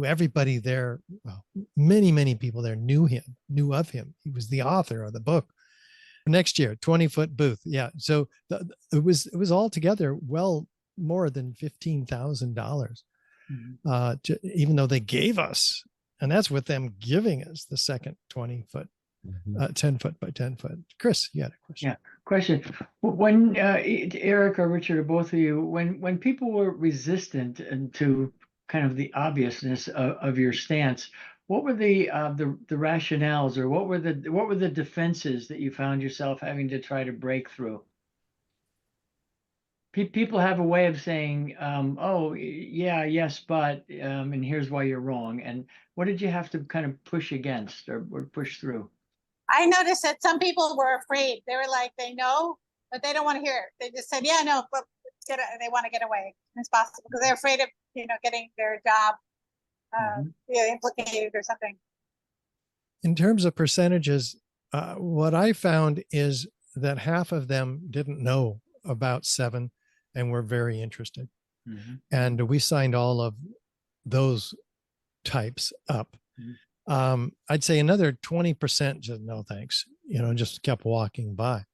everybody there, well, many people there knew of him. He was the author of the book. Next year, 20-foot booth. Yeah. So it was all together well more than $15,000. Even though they gave us, and that's with them giving us the second 20-foot, 10-foot by 10-foot. Chris, you had a question. Yeah, question. When Eric or Richard or both of you, when people were resistant and to kind of the obviousness of your stance, what were the rationales, or what were the defenses that you found yourself having to try to break through? People have a way of saying, "Oh, yeah, yes, but," and here's why you're wrong. And what did you have to kind of push against or push through? I noticed that some people were afraid. They were like, they know, but they don't want to hear it. They just said, yeah, no, but they want to get away as possible because they're afraid of, getting their job implicated or something. In terms of percentages, what I found is that half of them didn't know about 7 and were very interested. And we signed all of those types up. I'd say another 20% said no thanks, just kept walking by.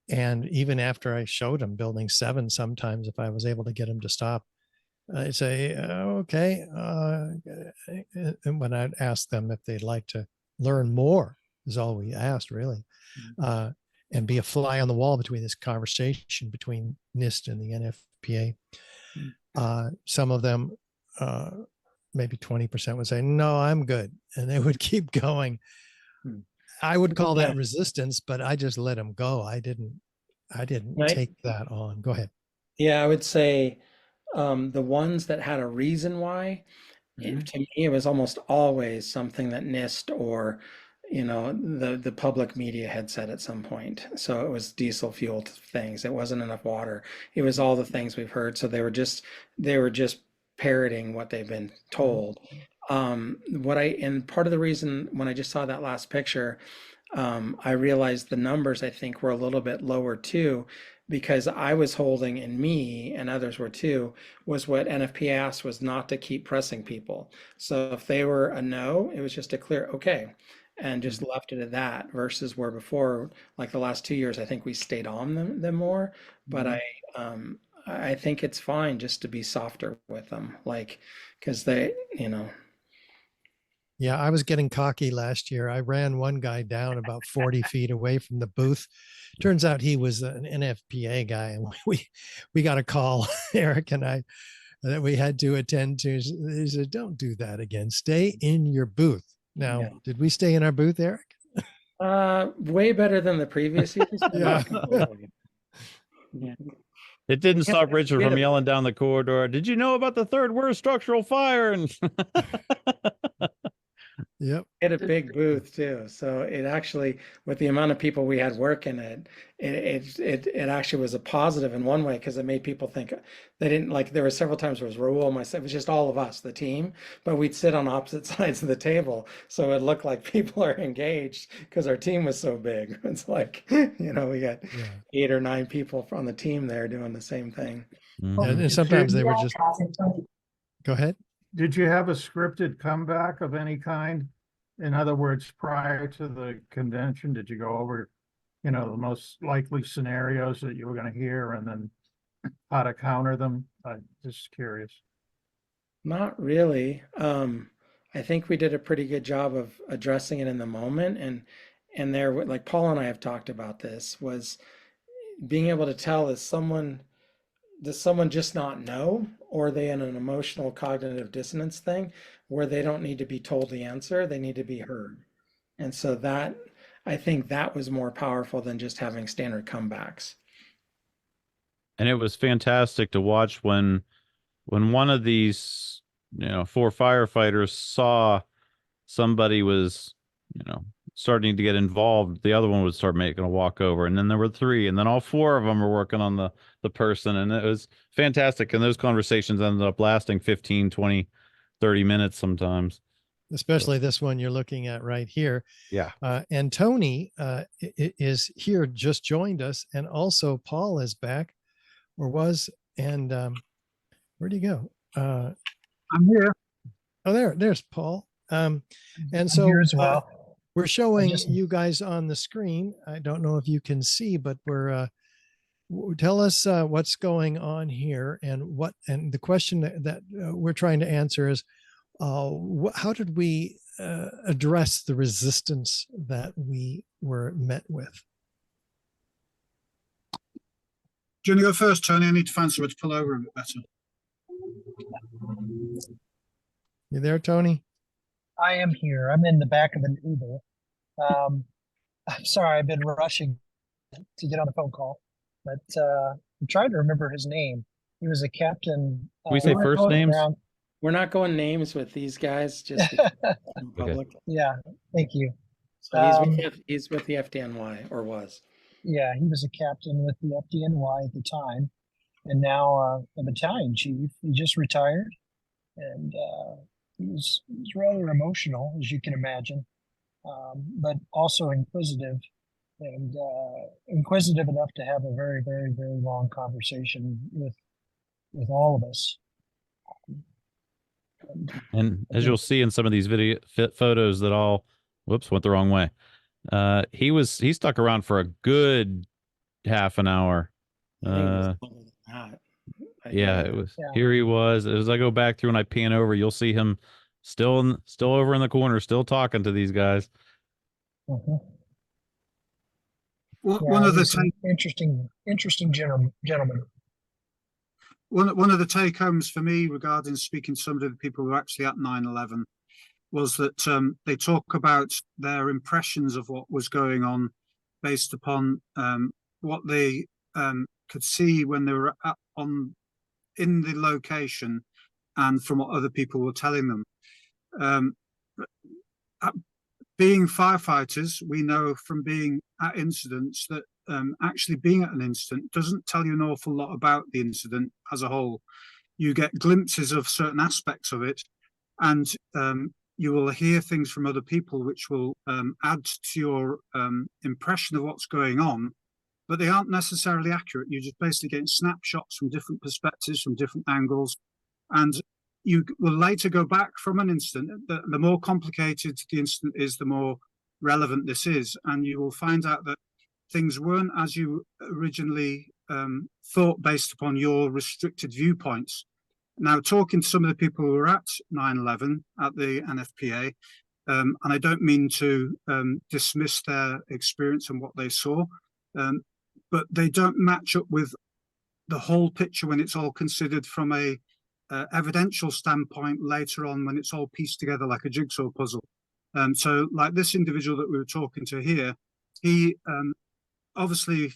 And even after I showed them building 7, sometimes if I was able to get them to stop, I'd say, okay. And when I'd ask them if they'd like to learn more, is all we asked really, and be a fly on the wall between this conversation between NIST and the NFPA. Some of them, maybe 20% would say, no, I'm good. And they would keep going. I would call that resistance, but I just let them go. I didn't take that on. Go ahead. Yeah, I would say the ones that had a reason why, to me, it was almost always something that NIST or, the public media had said at some point. So it was diesel fueled things. It wasn't enough water. It was all the things we've heard. So they were just parroting what they've been told. And part of the reason when I just saw that last picture, I realized the numbers I think were a little bit lower too, because I was holding, and me and others were too, was what NFPA asked was not to keep pressing people. So if they were a no, it was just a clear okay, and just left it at that, versus where before, like the last 2 years, I think we stayed on them more. But I think it's fine just to be softer with them, because they, Yeah, I was getting cocky last year. I ran one guy down about 40 feet away from the booth. Turns out he was an NFPA guy, and we got a call, Eric and I, that we had to attend to. He said, "Don't do that again. Stay in your booth." Now, Did we stay in our booth, Eric? Way better than the previous years. Yeah. It didn't stop Richard from yelling down the corridor, "Did you know about the third worst structural fire?" And Yep. It had a big booth too. So it actually, with the amount of people we had working it actually was a positive in one way, because it made people think they didn't there were several times where it was Raul, myself, it was just all of us, the team, but we'd sit on opposite sides of the table. So it looked like people are engaged because our team was so big. It's we got 8 or 9 people on the team there doing the same thing. And sometimes they were just, go ahead. Did you have a scripted comeback of any kind? In other words, prior to the convention, did you go over, the most likely scenarios that you were going to hear and then how to counter them? I'm just curious. Not really. I think we did a pretty good job of addressing it in the moment. And there, like Paul and I have talked about this, was being able to tell, does someone just not know, or are they in an emotional cognitive dissonance thing where they don't need to be told the answer, they need to be heard. And so that, I think that was more powerful than just having standard comebacks. And it was fantastic to watch when one of these 4 firefighters saw somebody was, starting to get involved, the other one would start making a walkover, and then there were three, and then all four of them were working on the person, and it was fantastic. And those conversations ended up lasting 15, 20, 30 minutes sometimes. Especially this one you're looking at right here. Yeah. And Tony is here, just joined us. And also Paul is back, or was, and where'd he go? I'm here. Oh, there's Paul. And I'm so here as well. we're showing just- you guys on the screen. I don't know if you can see, but we're tell us what's going on here, and the question that we're trying to answer is, how did we address the resistance that we were met with? Do you want to go first, Tony? I need to find somewhere to pull over a bit better. You there, Tony? I am here. I'm in the back of an Uber. I'm sorry, I've been rushing to get on the phone call, but I'm trying to remember his name. He was a captain. We say first names? We're not going names with these guys, just in public. Yeah, thank you. So he's with the FDNY, or was. Yeah, he was a captain with the FDNY at the time, and now a battalion chief. He just retired, and he was rather emotional, as you can imagine, but also inquisitive, and inquisitive enough to have a very, very, very long conversation with all of us. And as you'll see in some of these photos that all, whoops, went the wrong way. He stuck around for a good half an hour. Yeah, it was. Yeah. Here he was. As I go back through and I pan over, you'll see him still over in the corner, still talking to these guys. Mm-hmm. One of the interesting gentleman. One of the take homes for me regarding speaking to some of the people who were actually at 9/11 was that they talk about their impressions of what was going on based upon what they could see when they were in the location, and from what other people were telling them. Being firefighters, we know from being at incidents that actually being at an incident doesn't tell you an awful lot about the incident as a whole. You get glimpses of certain aspects of it, and you will hear things from other people which will add to your impression of what's going on, but they aren't necessarily accurate. You're just basically getting snapshots from different perspectives, from different angles, and you will later go back from an incident. The more complicated the incident is, the more relevant this is, and you will find out that things weren't as you originally thought based upon your restricted viewpoints. Now, talking to some of the people who were at 9/11 at the NFPA, and I don't mean to dismiss their experience and what they saw, but they don't match up with the whole picture when it's all considered from a evidential standpoint later on, when it's all pieced together like a jigsaw puzzle. So like this individual that we were talking to here, he obviously,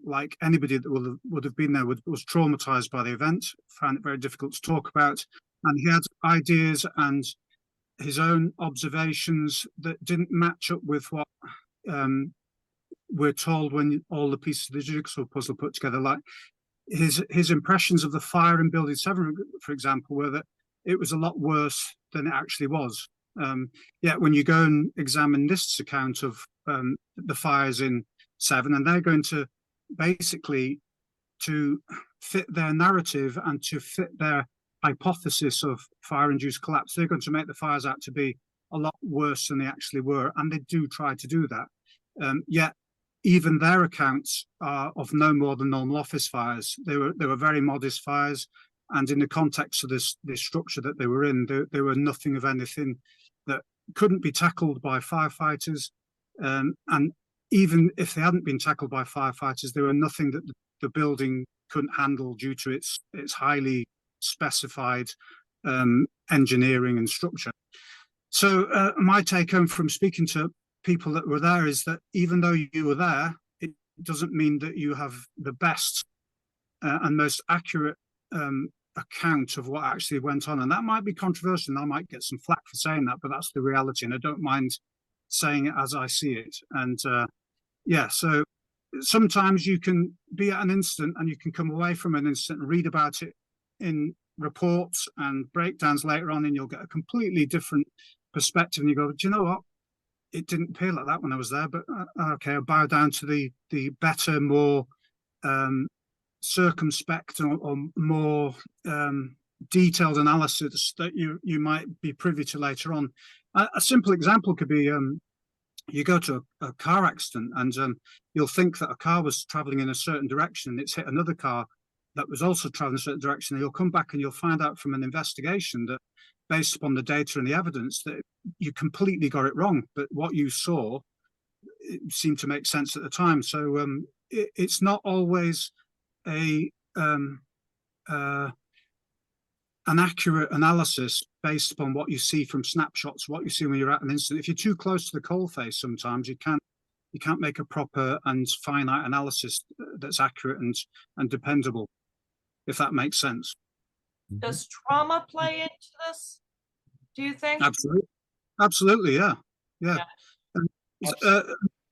like anybody that would have been there, was traumatized by the event, found it very difficult to talk about, and he had ideas and his own observations that didn't match up with what we're told when all the pieces of the jigsaw puzzle put together. Like his impressions of the fire in Building 7, for example, were that it was a lot worse than it actually was. Yet when you go and examine NIST's account of the fires in 7, and they're going to basically, to fit their narrative and to fit their hypothesis of fire-induced collapse, they're going to make the fires out to be a lot worse than they actually were, and they do try to do that. Yet even their accounts are of no more than normal office fires. They were very modest fires, and in the context of this structure that they were in, they were nothing of anything that couldn't be tackled by firefighters. And even if they hadn't been tackled by firefighters, there were nothing that the building couldn't handle due to its highly specified engineering and structure. So my take home from speaking to people that were there is that even though you were there, it doesn't mean that you have the best and most accurate account of what actually went on. And that might be controversial, and I might get some flack for saying that, but that's the reality, and I don't mind saying it as I see it. And yeah, so sometimes you can be at an incident and you can come away from an incident and read about it in reports and breakdowns later on, and you'll get a completely different perspective. And you go, do you know what? It didn't appear like that when I was there, but okay, I bow down to the better, more circumspect or more detailed analysis that you might be privy to later on. A simple example could be you go to a car accident, and you'll think that a car was traveling in a certain direction and it's hit another car that was also traveling in a certain direction. And you'll come back and you'll find out from an investigation that, based upon the data and the evidence, that you completely got it wrong. But what you saw, it seemed to make sense at the time. So it's not always an accurate analysis based upon what you see from snapshots, what you see when you're at an incident. If you're too close to the coalface, sometimes you can't make a proper and finite analysis that's accurate and dependable, if that makes sense. Does trauma play into this, do you think? Absolutely, yeah.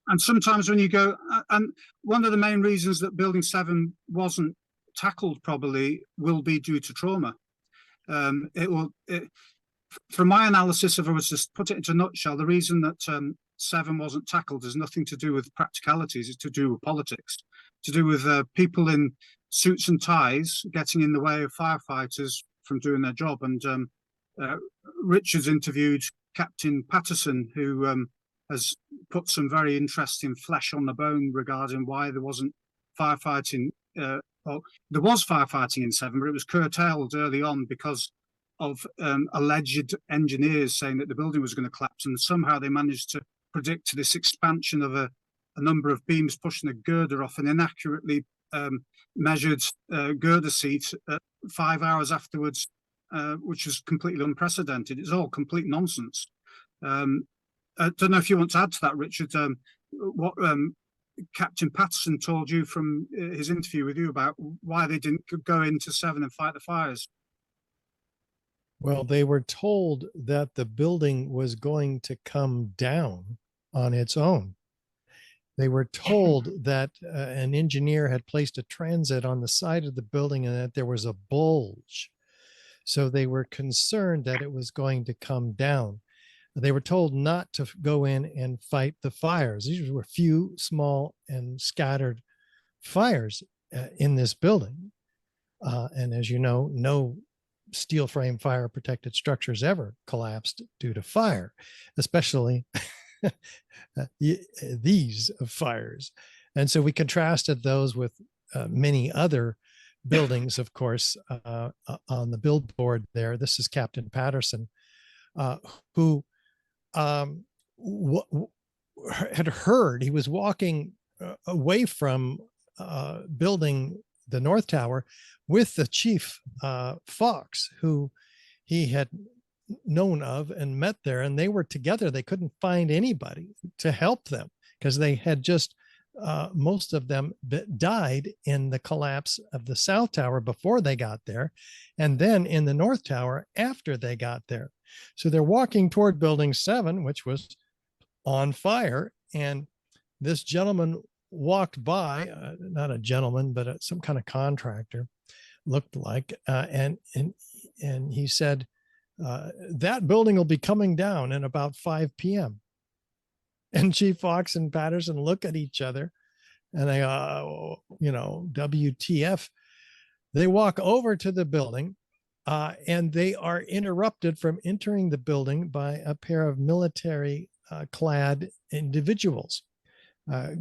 And sometimes when you go, and one of the main reasons that Building 7 wasn't tackled probably will be due to trauma. From my analysis, if I was to put it into a nutshell, the reason that 7 wasn't tackled has nothing to do with practicalities. It's to do with politics, to do with people in suits and ties getting in the way of firefighters from doing their job. And Richard's interviewed Captain Patterson, who has put some very interesting flesh on the bone regarding why there wasn't firefighting. Well, there was firefighting in 7, but it was curtailed early on because of alleged engineers saying that the building was going to collapse, and somehow they managed to predict this expansion of a number of beams pushing a girder off an inaccurately measured girder seat 5 hours afterwards, which was completely unprecedented. It's all complete nonsense. I don't know if you want to add to that, Richard, what Captain Patterson told you from his interview with you about why they didn't go into 7 and fight the fires. Well, they were told that the building was going to come down on its own. They were told that an engineer had placed a transit on the side of the building and that there was a bulge. So they were concerned that it was going to come down. They were told not to go in and fight the fires. These were few, small, and scattered fires in this building. And as you know, no steel frame fire protected structures ever collapsed due to fire, especially these fires. And so we contrasted those with many other buildings, of course, on the billboard there. This is Captain Patterson, who had heard, he was walking away from building the North Tower with the chief Fox, who he had known of and met there, and they were together. They couldn't find anybody to help them because they had just most of them died in the collapse of the South Tower before they got there, and then in the North Tower after they got there. So they're walking toward Building 7, which was on fire, and this gentleman walked by, not a gentleman, but some kind of contractor, looked like, and he said, that building will be coming down in about 5 p.m. And Chief Fox and Patterson look at each other and they, WTF. They walk over to the building and they are interrupted from entering the building by a pair of military clad individuals,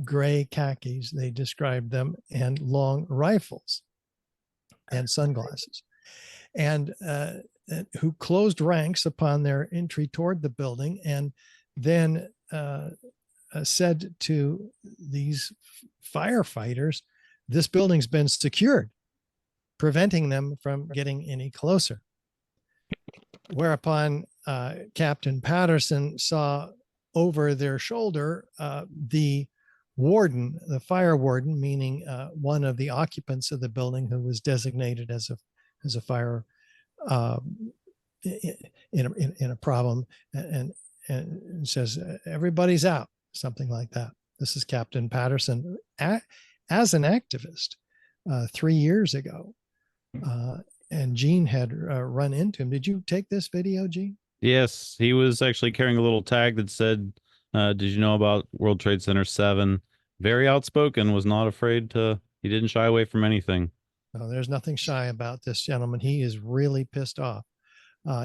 gray khakis, they described them, and long rifles and sunglasses, and who closed ranks upon their entry toward the building, and then said to these firefighters, this building's been secured, preventing them from getting any closer. Whereupon Captain Patterson saw over their shoulder the warden, the fire warden, meaning one of the occupants of the building who was designated as a as a fire in a problem, and says everybody's out, something like that. This is Captain Patterson as an activist 3 years ago, and Gene had run into him. Did you take this video, Gene? Yes, he was actually carrying a little tag that said, "Did you know about World Trade Center 7?" Very outspoken, was not afraid to. He didn't shy away from anything. No, there's nothing shy about this gentleman. He is really pissed off.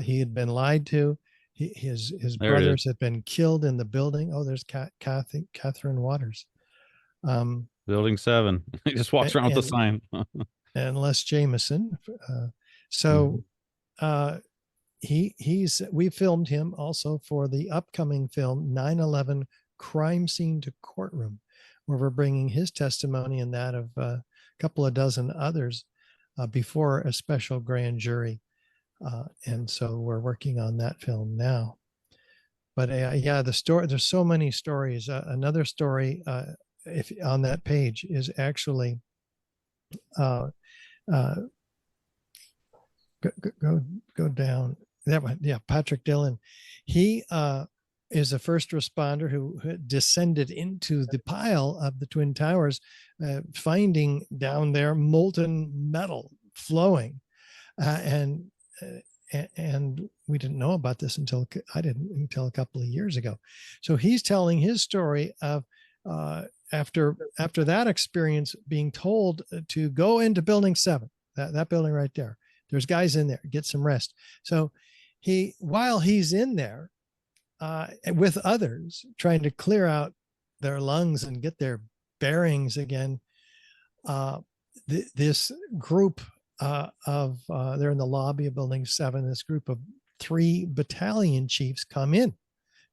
He had been lied to. His brothers had been killed in the building. Oh, there's Catherine Waters. Building 7. He just walks around with the sign. And Les Jameson. We filmed him also for the upcoming film 9/11 Crime Scene to Courtroom, where we're bringing his testimony and that of a couple of dozen others before a special grand jury. And so we're working on that film now. But yeah, the story, there's so many stories. Another story if on that page is actually go down that one. Yeah, Patrick Dillon. He is a first responder who descended into the pile of the Twin Towers, finding down there molten metal flowing, and we didn't know about this until a couple of years ago. So he's telling his story of after that experience, being told to go into building 7, that building right there. There's guys in there, get some rest. So while he's in there with others trying to clear out their lungs and get their bearings again, this group they're in the lobby of building 7. This group of 3 battalion chiefs come in,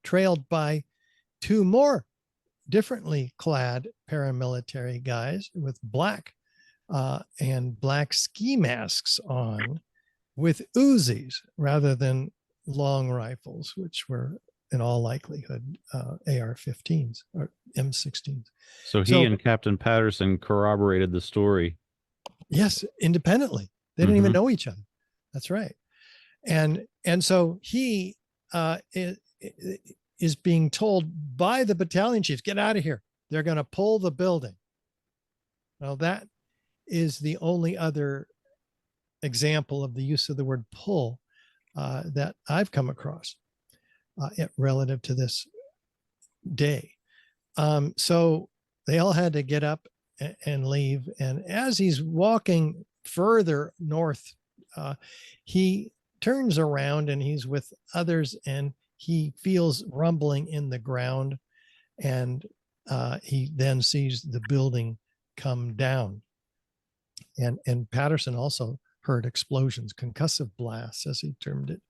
trailed by 2 more differently clad paramilitary guys with black and black ski masks on, with Uzis rather than long rifles, which were in all likelihood AR-15s or M16s. So he and Captain Patterson corroborated the story. Yes, independently. They didn't even know each other. That's right. And so he is being told by the battalion chiefs, get out of here. They're going to pull the building. Well, that is the only other example of the use of the word pull that I've come across relative to this day. So they all had to get up and leave. And as he's walking further north, he turns around and he's with others, and he feels rumbling in the ground, and he then sees the building come down. And Patterson also heard explosions, concussive blasts, as he termed it,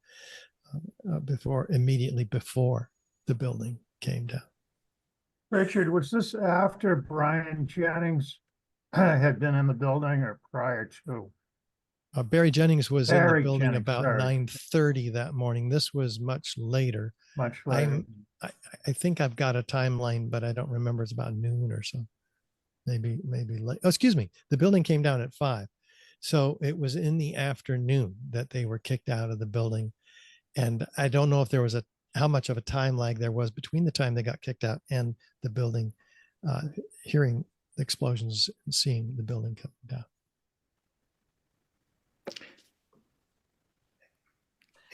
immediately before the building came down. Richard, was this after Brian Jennings had been in the building or prior to? Barry Jennings was in the building Jennings, about sorry. 9:30 that morning. This was much later. Much later. I think I've got a timeline, but I don't remember. It's about noon or so. Maybe late. Oh, excuse me. The building came down at 5. So it was in the afternoon that they were kicked out of the building. And I don't know if there was how much of a time lag there was between the time they got kicked out and the building, hearing the explosions and seeing the building come down.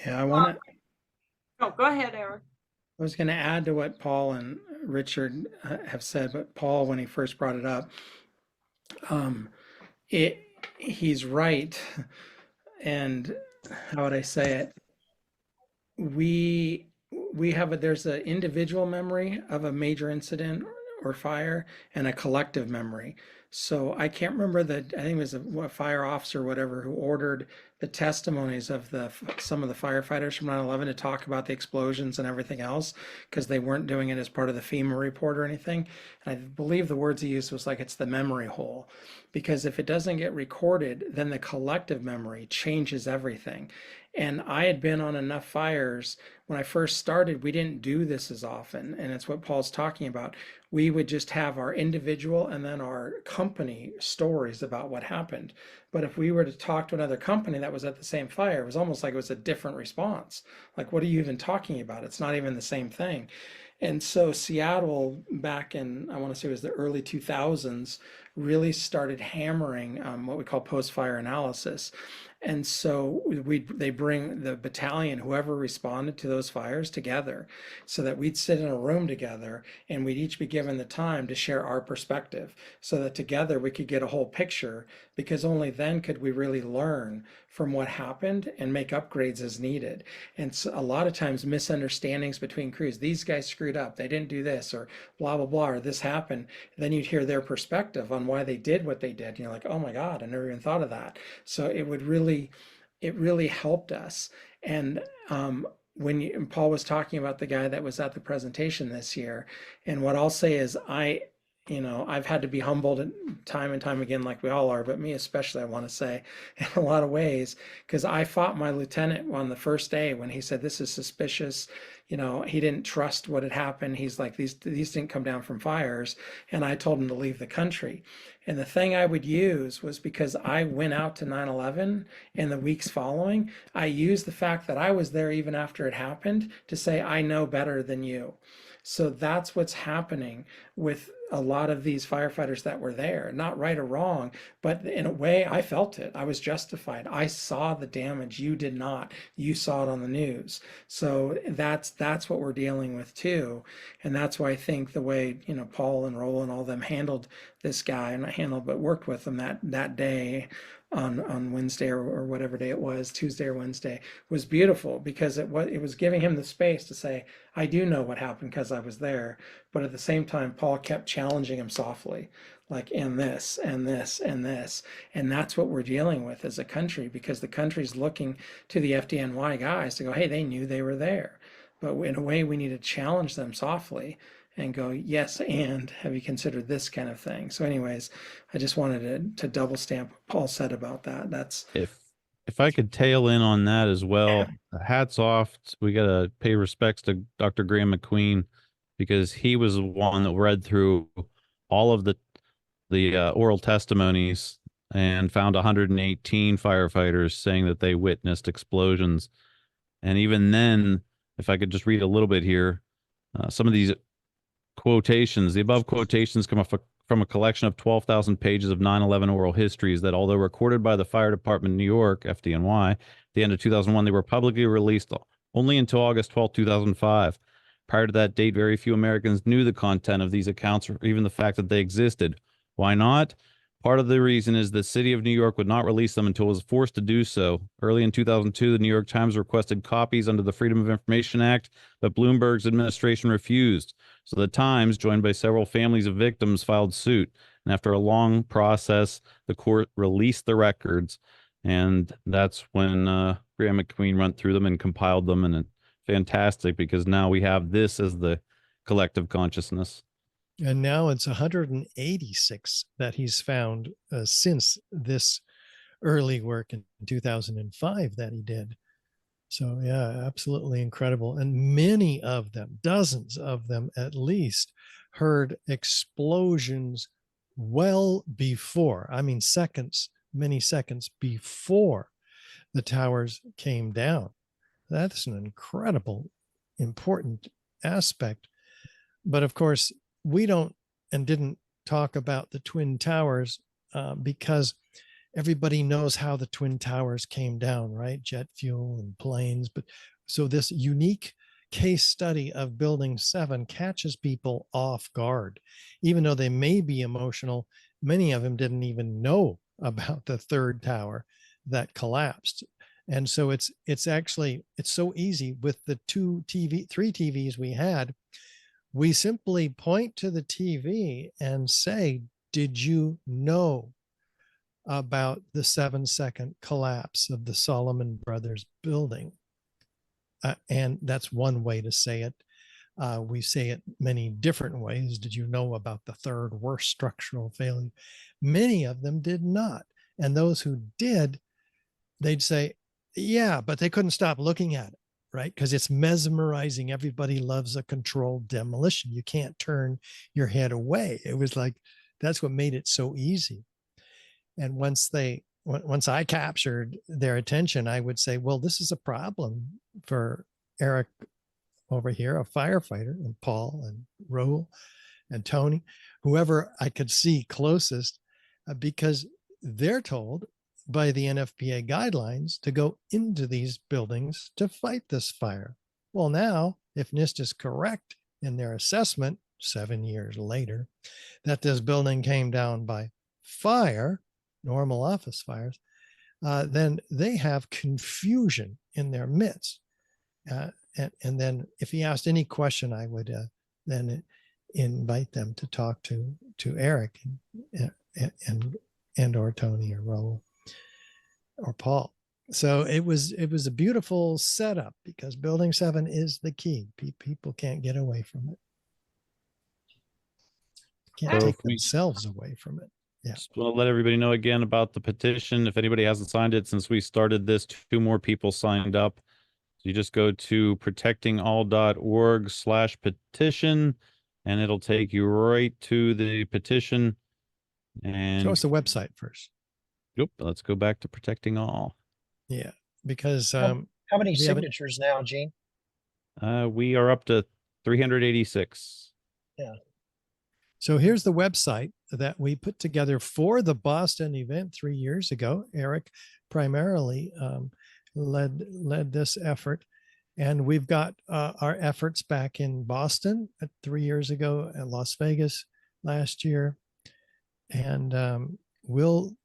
Yeah, I want to. Oh, go ahead, Eric. I was going to add to what Paul and Richard have said, but Paul, when he first brought it up, he's right. And how would I say it? There's an individual memory of a major incident or fire and a collective memory. So I can't remember I think it was a fire officer or whatever who ordered the testimonies of some of the firefighters from 9/11 to talk about the explosions and everything else, because they weren't doing it as part of the FEMA report or anything. And I believe the words he used was like, it's the memory hole, because if it doesn't get recorded, then the collective memory changes everything. And I had been on enough fires when I first started. We didn't do this as often. And it's what Paul's talking about. We would just have our individual and then our company stories about what happened. But if we were to talk to another company that was at the same fire, it was almost like it was a different response. Like, what are you even talking about? It's not even the same thing. And so Seattle, back in, I want to say it was the early 2000s, really started hammering what we call post-fire analysis. And so they bring the battalion, whoever responded to those fires, together so that we'd sit in a room together and we'd each be given the time to share our perspective so that together we could get a whole picture, because only then could we really learn from what happened and make upgrades as needed. And so a lot of times misunderstandings between crews, these guys screwed up, they didn't do this, or blah, blah, blah, or this happened. Then you'd hear their perspective on why they did what they did. And you're like, oh my God, I never even thought of that. So it really helped us. And and Paul was talking about the guy that was at the presentation this year, and what I'll say is I've had to be humbled time and time again, like we all are, but me especially, I want to say, in a lot of ways, because I fought my lieutenant on the first day when he said, this is suspicious. He didn't trust what had happened. He's like, these didn't come down from fires. And I told him to leave the country. And the thing I would use was, because I went out to 9/11 in the weeks following, I used the fact that I was there even after it happened to say, I know better than you. So that's what's happening with a lot of these firefighters that were there. Not right or wrong, but in a way I felt it. I was justified. I saw the damage. You did not. You saw it on the news. So that's what we're dealing with too. And that's why I think the way, Paul and Roland and all them handled this guy, not handled, but worked with him that day on Wednesday or whatever day it was, Tuesday or Wednesday, was beautiful, because it was giving him the space to say, I do know what happened because I was there. But at the same time, Paul kept challenging him softly, like, and this, and this, and this. And that's what we're dealing with as a country, because the country's looking to the FDNY guys to go, hey, they knew they were there. But in a way, we need to challenge them softly and go, yes, and have you considered this kind of thing? So anyways, I just wanted to double stamp what Paul said about that. That's if I could tail in on that as well, hats off. We got to pay respects to Dr. Graham McQueen, because he was the one that read through all of the oral testimonies and found 118 firefighters saying that they witnessed explosions. And even then, if I could just read a little bit here, some of these quotations, the above quotations come from a collection of 12,000 pages of 9/11 oral histories that, although recorded by the Fire Department in New York, FDNY, at the end of 2001, they were publicly released only until August 12, 2005. Prior to that date, very few Americans knew the content of these accounts, or even the fact that they existed. Why not? Part of the reason is the city of New York would not release them until it was forced to do so. Early in 2002, the New York Times requested copies under the Freedom of Information Act, but Bloomberg's administration refused. So the Times, joined by several families of victims, filed suit. And after a long process, the court released the records. And that's when Graham McQueen went through them and compiled them. And it's fantastic, because now we have this as the collective consciousness. And now it's 186 that he's found since this early work in 2005 that he did. So yeah, absolutely incredible. And many of them, dozens of them at least, heard explosions well before, seconds, many seconds before the towers came down. That's an incredible, important aspect. But of course, we don't and didn't talk about the Twin Towers because everybody knows how the Twin Towers came down, right? Jet fuel and planes. But so this unique case study of Building 7 catches people off guard. Even though they may be emotional, many of them didn't even know about the third tower that collapsed. And so it's so easy with the three TVs we had. We simply point to the TV and say, did you know about the 7-second collapse of the Solomon Brothers building? And that's one way to say it. We say it many different ways. Did you know about the third worst structural failure? Many of them did not. And those who did, they'd say, Yeah, but they couldn't stop looking at it, right? Because it's mesmerizing. Everybody loves a controlled demolition. You can't turn your head away. It was like, that's what made it so easy. And once I captured their attention, I would say, well, this is a problem for Eric over here, a firefighter, and Paul and Raul and Tony, whoever I could see closest, because they're told by the NFPA guidelines to go into these buildings to fight this fire. Well, now, if NIST is correct in their assessment 7 years later, that this building came down by fire, normal office fires, then they have confusion in their midst. And then if he asked any question, I would then invite them to talk to Eric and or Tony or Raul or Paul. So it was a beautiful setup because Building 7 is the key. People can't get away from it. Can't take themselves away from it. Yeah. Just want to let everybody know again about the petition. If anybody hasn't signed it since we started this, 2 more people signed up. So you just go to protectingall.org/petition and it'll take you right to the petition. And show us the website first. Yep. Let's go back to Protecting All. Yeah. Because how many signatures now, Gene? We are up to 386. Yeah. So here's the website that we put together for the Boston event 3 years ago. Eric primarily led this effort. And we've got our efforts back in Boston 3 years ago, and Las Vegas last year. And we'll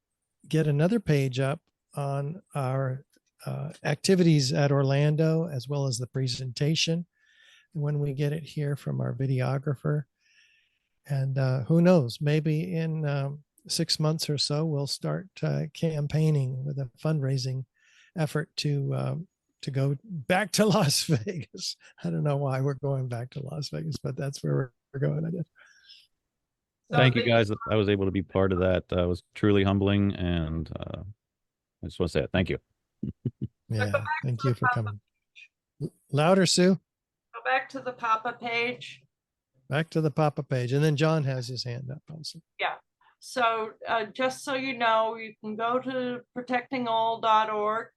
get another page up on our activities at Orlando, as well as the presentation when we get it here from our videographer. And who knows, maybe in 6 months or so, we'll start campaigning with a fundraising effort to go back to Las Vegas. I don't know why we're going back to Las Vegas, but that's where we're going, I guess. Thank you guys that I was able to be part of that. It was truly humbling, and I just want to say it. Thank you. Yeah, thank you for coming. Louder, Sue. Go back to the Papa page. Back to the Papa page. And then John has his hand up also. Yeah. So just so you know, you can go to protectingall.org,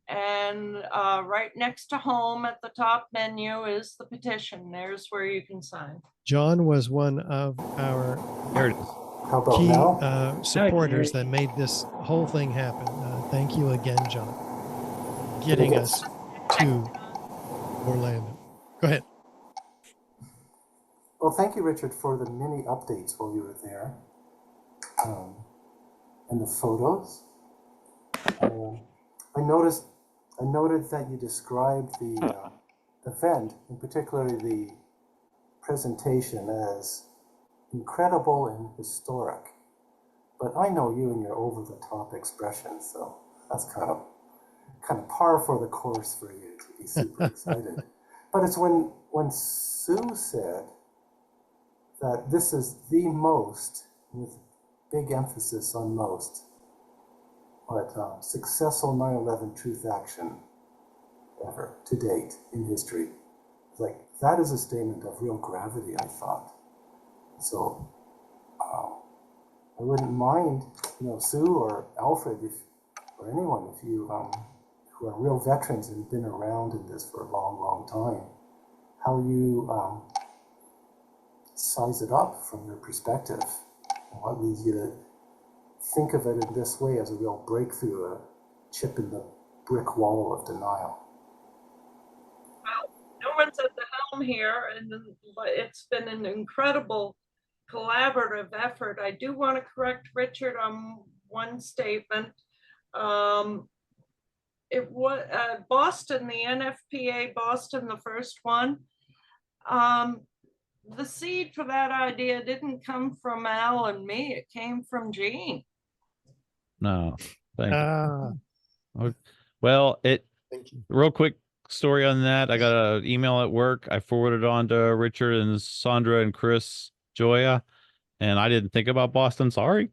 and right next to home at the top menu is the petition. There's where you can sign. John was one of our key supporters that made this whole thing happen. Thank you again, John, getting us to Orlando. Go ahead. Well, thank you, Richard, for the many updates while you were there, and the photos. I noted that you described the event, and particularly the presentation, as incredible and historic. But I know you and your over-the-top expressions, so that's kind of par for the course for you to be super excited. But it's when Sue said that this is the most, with big emphasis on most, but successful 9/11 truth action ever to date in history. Like, that is a statement of real gravity, I thought. So I wouldn't mind, Sue or Alfred, or anyone, if you who are real veterans and been around in this for a long, long time, how you size it up from your perspective, and what leads you to think of it in this way as a real breakthrough, a chip in the brick wall of denial. Well, no one's at the helm here, and it's been an incredible collaborative effort. I do want to correct Richard on one statement. It was Boston, the NFPA Boston, the first one. The seed for that idea didn't come from Al and me. It came from Gene. No, thank you. Well, real quick story on that. I got an email at work. I forwarded on to Richard and Sandra and Chris Joya, and I didn't think about Boston. Sorry.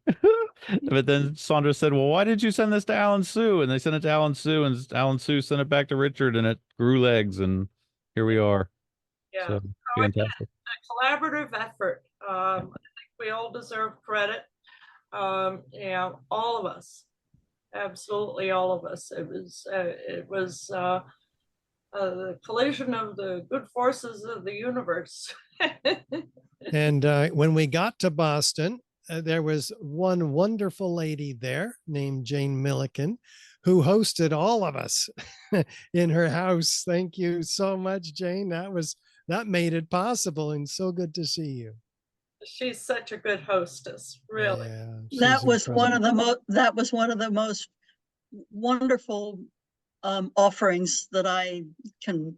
But then Sandra said, well, why did you send this to Alan Sue? And they sent it to Alan Sue, and Alan Sue sent it back to Richard, and it grew legs, and here we are. Yeah. So So fantastic. a collaborative effort. I think we all deserve credit. Yeah, all of us, absolutely all of us. It was the collision of the good forces of the universe. And when we got to Boston, there was one wonderful lady there named Jane Milliken, who hosted all of us in her house. Thank you so much, Jane. That made it possible, and so good to see you. She's such a good hostess, really. Yeah, That she's was one incredible. of the most wonderful offerings that I can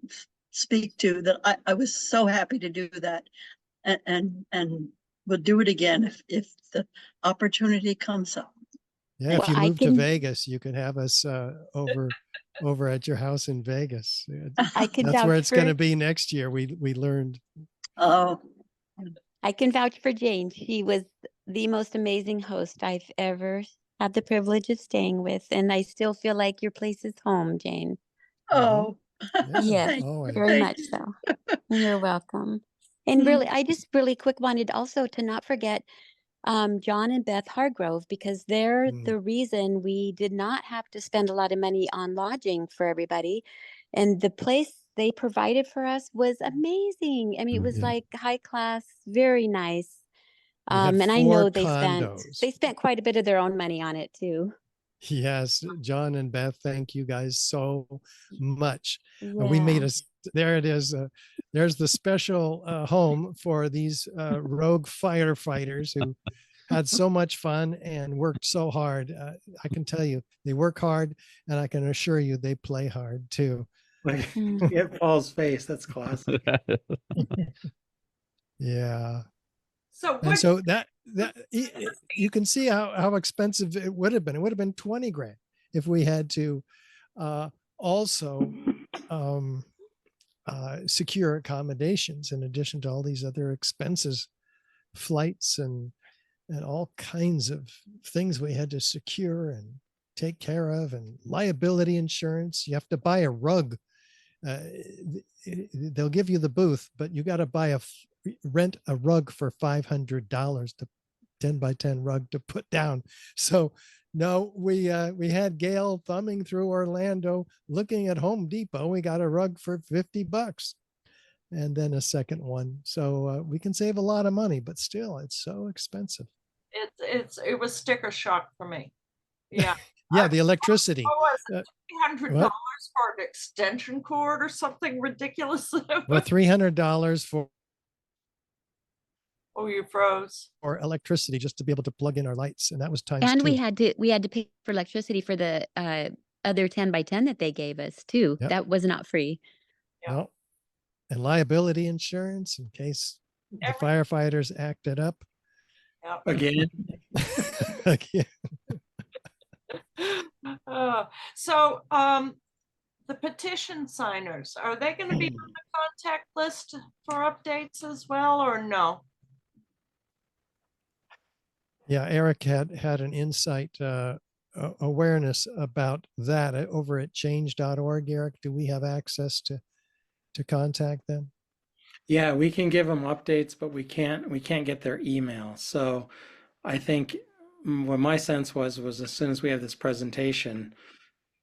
speak to. That I was so happy to do that, and would do it again if the opportunity comes up. Yeah, if Well, you I move to can- Vegas, you can have us over at your house in Vegas. I can That's where vouch it's going to for be next year. We learned. Oh, I can vouch for Jane. She was the most amazing host I've ever had the privilege of staying with, and I still feel like your place is home, Jane. oh, Yes, always. very thank much you. so. You're welcome. And really, I just really quick wanted also to not forget John and Beth Hargrove, because they're the reason we did not have to spend a lot of money on lodging for everybody. And the place they provided for us was amazing. I mean, it was Yeah. like high class, very nice. We had And I 4 know condos. they spent quite a bit of their own money on it too. Yes, John and Beth, thank you guys so much. We made Yeah. us, there it is. There's the special home for these rogue firefighters who had so much fun and worked so hard. I can tell you, they work hard, and I can assure you they play hard too. Get Paul's face. That's classic. Yeah. So And so that you can see how expensive it would have been. It would have been 20 grand if we had to also secure accommodations in addition to all these other expenses, flights and all kinds of things we had to secure and take care of, and liability insurance. You have to buy a rug. They'll give you the booth, but you got to rent a rug for $500 to 10 by 10 rug to put down. So no, we had Gail thumbing through Orlando looking at Home Depot. We got a rug for $50 and then a second one. So we can save a lot of money, but still it's so expensive. It was sticker shock for me. Yeah. Yeah, the electricity. What was it? $300 What? for an extension cord or something ridiculous? Well, $300 for Oh, you froze. or electricity just to be able to plug in our lights, and that was times And 2. we had to pay for electricity for the other 10 by 10 that they gave us too. Yep. That was not free. No. And liability insurance in case the firefighters acted up. Yep. Again. Again. So the petition signers, are they going to be on the contact list for updates as well, or no? Yeah, Eric had an insight awareness about that over at change.org. Eric, do we have access to contact them? Yeah, we can give them updates, but we can't get their email. So I think what my sense was as soon as we have this presentation,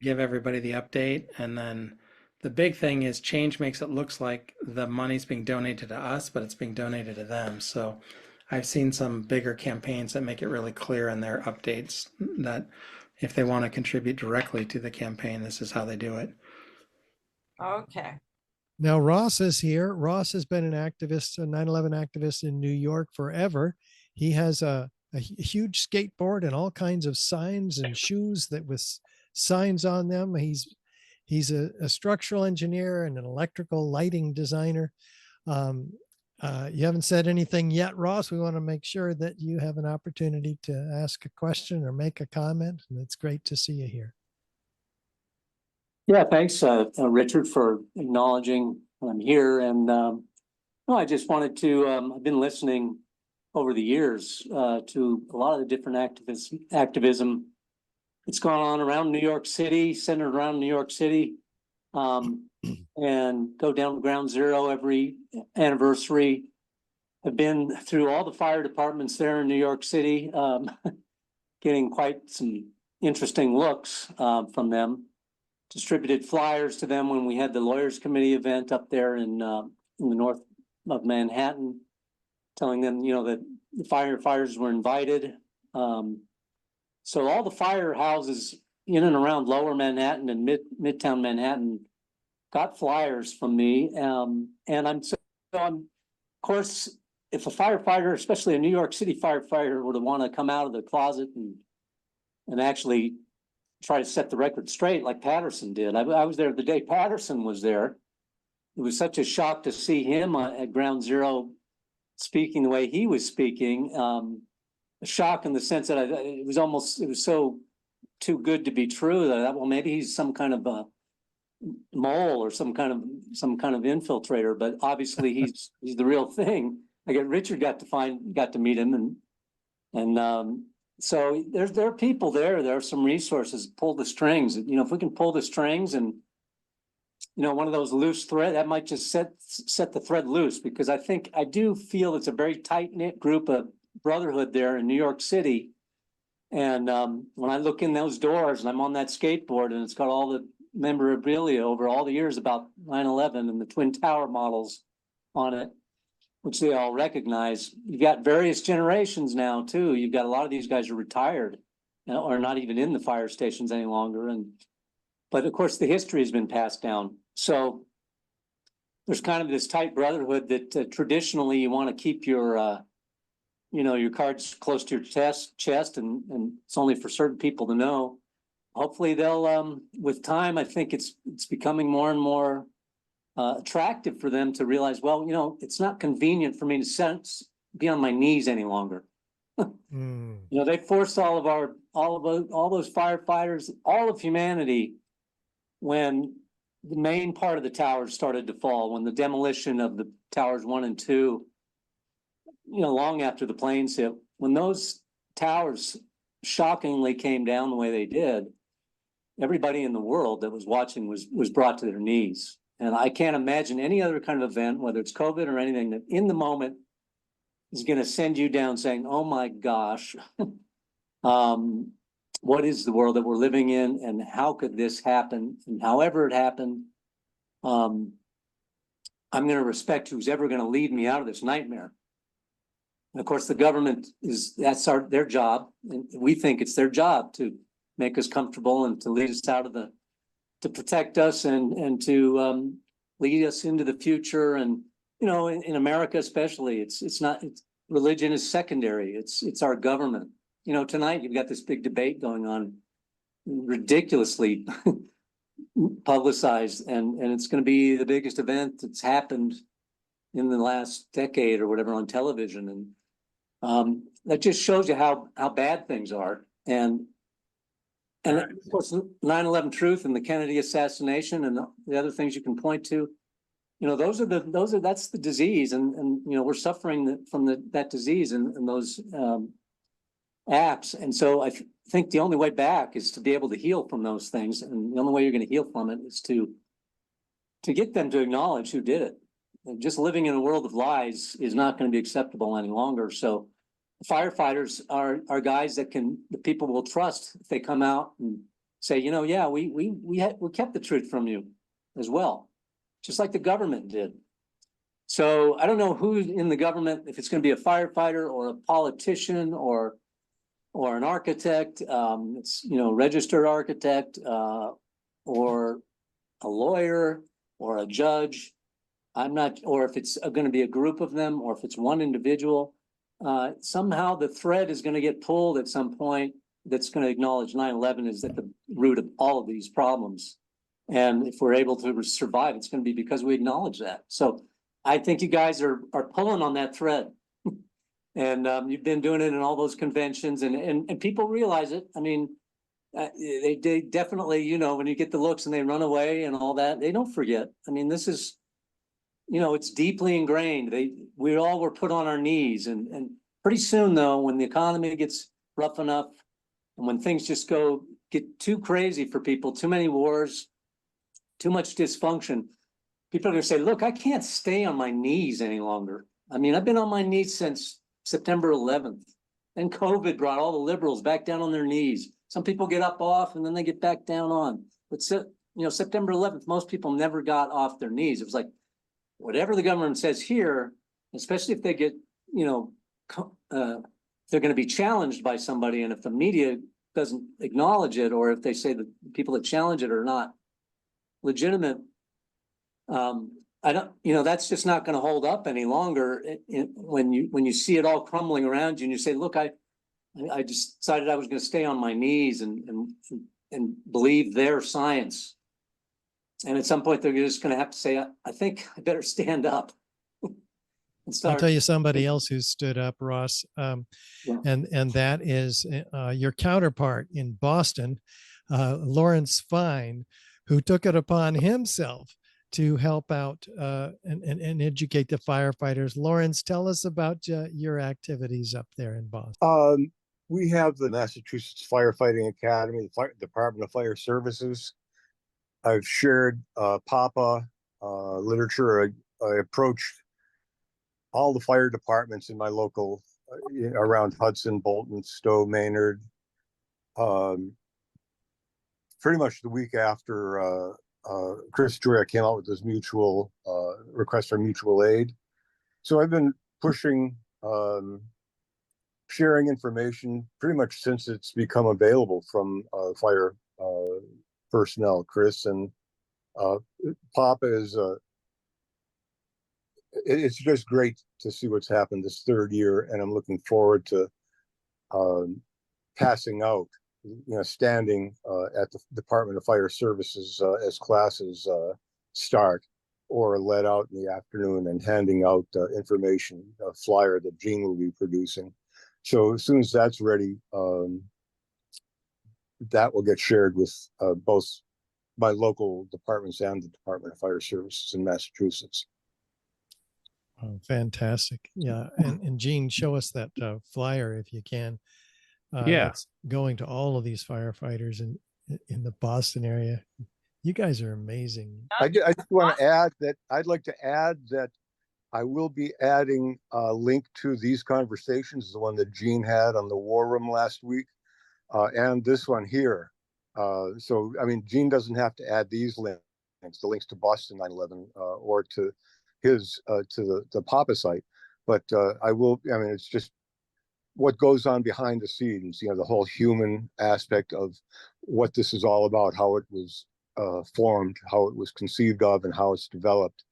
give everybody the update. And then the big thing is Change makes it looks like the money's being donated to us, but it's being donated to them. So I've seen some bigger campaigns that make it really clear in their updates that if they want to contribute directly to the campaign, this is how they do it. Okay. Now, Ross is here. Ross has been an activist, a 9/11 activist in New York forever. He has a huge skateboard and all kinds of signs and shoes that with signs on them. He's a structural engineer and an electrical lighting designer. You haven't said anything yet, Ross. We want to make sure that you have an opportunity to ask a question or make a comment. And it's great to see you here. Yeah, thanks, Richard, for acknowledging I'm here. And no, I just wanted to, I've been listening over the years to a lot of the different activism. It's gone on around New York City, centered around New York City, and go down to Ground Zero every anniversary. I've been through all the fire departments there in New York City, getting quite some interesting looks from them. Distributed flyers to them when we had the Lawyers Committee event up there in the north of Manhattan, telling them, you know, that the firefighters were invited. So all the firehouses in and around Lower Manhattan and Midtown Manhattan got flyers from me, and I'm of course, if a firefighter, especially a New York City firefighter, were to want to come out of the closet and actually try to set the record straight like Patterson did. I was there the day Patterson was there. It was such a shock to see him at Ground Zero speaking the way he was speaking. A shock in the sense that it was so too good to be true that I thought, well, maybe he's some kind of a mole or some kind of infiltrator, but obviously he's the real thing. Richard got to meet him, and so there are people there. There are some resources. Pull the strings. You know, if we can pull the strings and, you know, one of those loose thread that might just set the thread loose, because I do feel it's a very tight knit group of brotherhood there in New York City. And when I look in those doors and I'm on that skateboard and it's got all the memorabilia over all the years about 9/11 and the Twin Tower models on it, which they all recognize. You've got various generations now too. You've got a lot of these guys are retired or not even in the fire stations any longer. But of course the history has been passed down. So there's kind of this tight brotherhood that traditionally you want to keep your your cards close to your chest, and it's only for certain people to know. Hopefully they'll, with time, I think it's becoming more and more attractive for them to realize, well, you know, it's not convenient for me to be on my knees any longer. You know, they forced all those firefighters, all of humanity, when the main part of the towers started to fall, when the demolition of the towers 1 and 2, you know, long after the planes hit, when those towers shockingly came down the way they did, everybody in the world that was watching was brought to their knees. And I can't imagine any other kind of event, whether it's COVID or anything, that in the moment is going to send you down saying, oh my gosh, what is the world that we're living in, and how could this happen? And however it happened, I'm going to respect who's ever going to lead me out of this nightmare. And of course, the government that's their job. And we think it's their job to make us comfortable and to lead us out of to protect us and to lead us into the future. And, you know, in America, especially, religion is secondary. It's our government. You know, tonight you've got this big debate going on, ridiculously publicized, and it's going to be the biggest event that's happened in the last decade or whatever on television. And that just shows you how bad things are. And of course, 9/11 truth and the Kennedy assassination and the other things you can point to, you know, that's the disease, and you know, we're suffering from that disease and those acts. And so I think the only way back is to be able to heal from those things, and the only way you're going to heal from it is to get them to acknowledge who did it. And just living in a world of lies is not going to be acceptable any longer. So firefighters are guys that the people will trust if they come out and say, you know, yeah, we kept the truth from you as well, just like the government did. So I don't know who's in the government, if it's going to be a firefighter or a politician or an architect, it's, you know, registered architect, or a lawyer or a judge. I'm not, or if it's going to be a group of them, or if it's one individual. Somehow the thread is going to get pulled at some point that's going to acknowledge 9/11 is at the root of all of these problems. And if we're able to survive, it's going to be because we acknowledge that. So I think you guys are pulling on that thread. And you've been doing it in all those conventions, and people realize it. I mean, they definitely, you know, when you get the looks and they run away and all that, they don't forget. I mean, this is, you know, it's deeply ingrained. We all were put on our knees, and Pretty soon though, when the economy gets rough enough and when things just get too crazy for people, too many wars, too much dysfunction, people are gonna say, look, I can't stay on my knees any longer. I mean, I've been on my knees since September 11th. Then COVID brought all the liberals back down on their knees. Some people get up off and then they get back down on. But September 11th, most people never got off their knees. It was like, whatever the government says here, especially if they get, they're going to be challenged by somebody, and if the media doesn't acknowledge it, or if they say the people that challenge it are not legitimate, that's just not going to hold up any longer. When you see it all crumbling around you, and you say, look, I just decided I was going to stay on my knees and believe their science. And at some point, they're just going to have to say, I think I better stand up. I'll tell you somebody else who stood up, Ross, and that is your counterpart in Boston, Lawrence Fine, who took it upon himself to help out and educate the firefighters. Lawrence, tell us about your activities up there in Boston. We have the Massachusetts Firefighting Academy, the Department of Fire Services. I've shared PAPA literature. I approached all the fire departments in my local, around Hudson, Bolton, Stowe, Maynard. Pretty much the week after Chris Joya came out with this mutual request for mutual aid. So I've been pushing, sharing information pretty much since it's become available from fire personnel. Chris and Papa is it's just great to see what's happened this third year, and I'm looking forward to passing out, standing at the Department of Fire Services as classes start, or let out in the afternoon and handing out information, a flyer that Gene will be producing. So as soon as that's ready, that will get shared with both my local departments and the Department of Fire Services in Massachusetts. Oh, fantastic. Yeah. And Gene, show us that flyer if you can. It's going to all of these firefighters in the Boston area. You guys are amazing. I just want to add that I'd like to add that I will be adding a link to these conversations, the one that Gene had on the War Room last week, and this one here. So, I mean, Gene doesn't have to add these links, the links to Boston911 or to his to the Papa site, but I will. I mean, it's just what goes on behind the scenes. The whole human aspect of what this is all about, how it was formed, how it was conceived of, and how it's developed.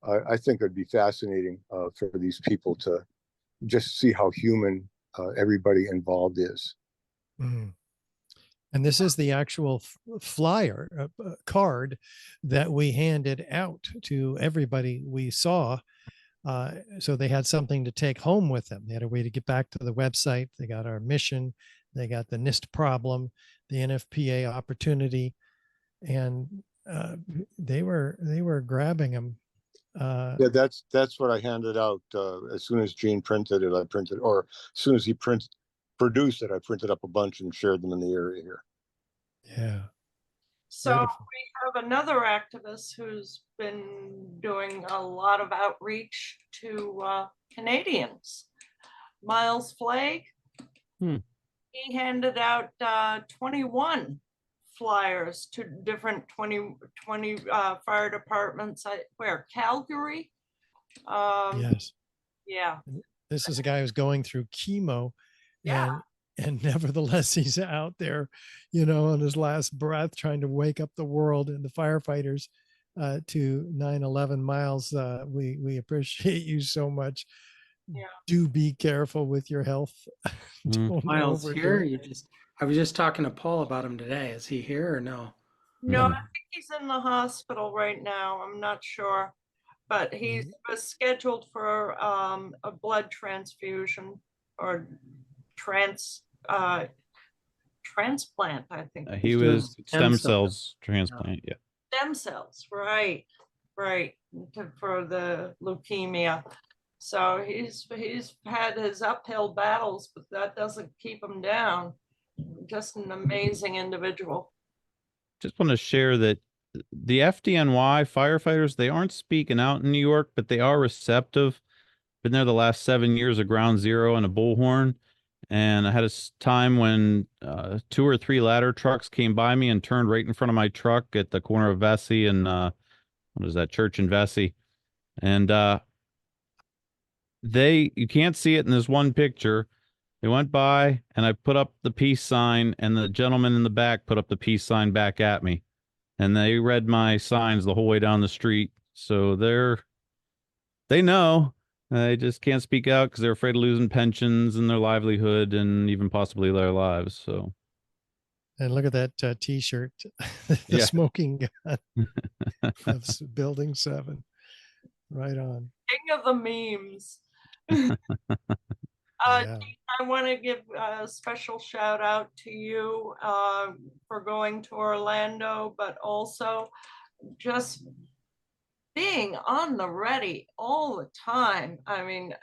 I think it'd be fascinating for these people to just see how human everybody involved is. Mm. And this is the actual flyer card that we handed out to everybody we saw. So they had something to take home with them. They had a way to get back to the website. They got our mission. They got the NIST problem, the NFPA opportunity, and they were grabbing them. Yeah, that's what I handed out as soon as Gene printed it. Or as soon as he produced it, I printed up a bunch and shared them in the area here. Yeah. So we have another activist who's been doing a lot of outreach to Canadians. Miles Flagg. He handed out 21 flyers to different 20 fire departments. Where? Calgary? Yes. Yeah. This is a guy who's going through chemo. Yeah. And nevertheless, he's out there, on his last breath, trying to wake up the world and the firefighters to 911. Miles, we appreciate you so much. Yeah. Do be careful with your health. Miles here. I was just talking to Paul about him today. Is he here or no? No, I think he's in the hospital right now. I'm not sure, but he was scheduled for a blood transfusion or transplant, I think. He was stem cells transplant. Yeah. Stem cells, right, for the leukemia. So he's had his uphill battles, but that doesn't keep him down. Just an amazing individual. Just want to share that the FDNY firefighters, they aren't speaking out in New York, but they are receptive. Been there the last 7 years of Ground Zero and a Bullhorn. And I had a time when 2 or 3 ladder trucks came by me and turned right in front of my truck at the corner of Vesey and what is that, Church and Vesey. And you can't see it in this one picture. They went by and I put up the peace sign, and the gentleman in the back put up the peace sign back at me. And they read my signs the whole way down the street. So they know. They just can't speak out because they're afraid of losing pensions and their livelihood and even possibly their lives. So, and look at that T-shirt, the smoking gun of Building 7. Right on. King of the memes. Yeah. I want to give a special shout out to you for going to Orlando, but also just being on the ready all the time. I mean,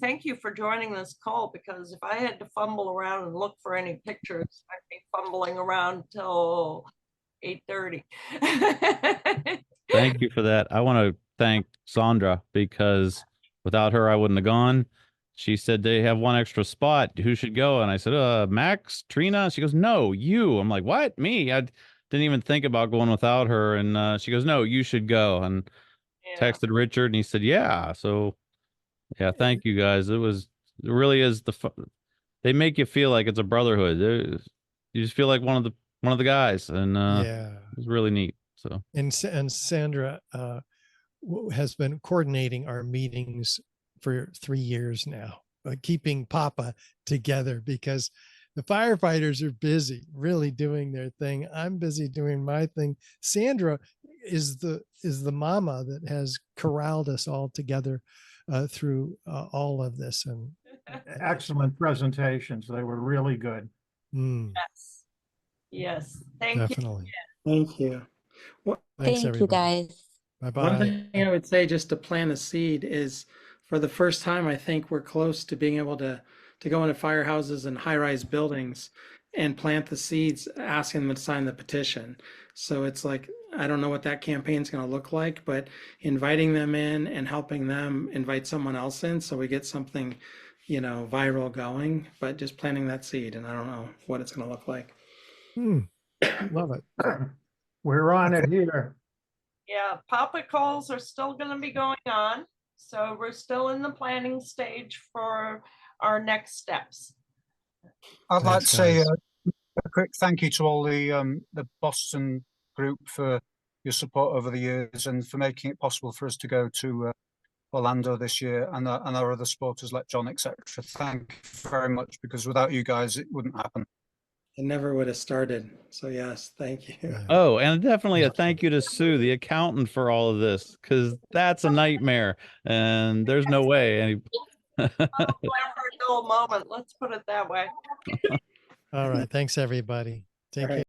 thank you for joining this call, because if I had to fumble around and look for any pictures, I'd be fumbling around till 8:30. thank you for that. I want to thank Sandra, because without her, I wouldn't have gone. She said they have one extra spot. Who should go? And I said, Max, Trina. She goes, no, you. I'm like, what? Me? I didn't even think about going without her. And she goes, no, you should go. And texted Richard, and he said, yeah. So yeah, thank you guys. It really is they make you feel like it's a brotherhood. You just feel like one of the guys, and yeah, it was really neat. So and Sandra has been coordinating our meetings for 3 years now, keeping Papa together, because the firefighters are busy really doing their thing. I'm busy doing my thing. Sandra is the mama that has corralled us all together through all of this. And excellent presentations. They were really good. Yes. Thank you. Definitely. Thank you. Thanks, Thank you, guys. Bye-bye. One thing I would say, just to plant a seed, is for the first time, I think we're close to being able to go into firehouses and high-rise buildings and plant the seeds, asking them to sign the petition. So it's like, I don't know what that campaign is going to look like, but inviting them in and helping them invite someone else in, so we get something, viral going, but just planting that seed, and I don't know what it's going to look like. Love it. We're on it here. Yeah, Papa calls are still going to be going on. So we're still in the planning stage for our next steps. I'd like to say a quick thank you to all the Boston group for your support over the years, and for making it possible for us to go to Orlando this year, and our other supporters like John, etc. Thank you very much, because without you guys, it wouldn't happen. It never would have started. So yes, thank you. Oh, and definitely a thank you to Sue, the accountant, for all of this, because that's a nightmare, and there's no way. Never a dull moment. Let's put it that way. All right. Thanks, everybody. Take care.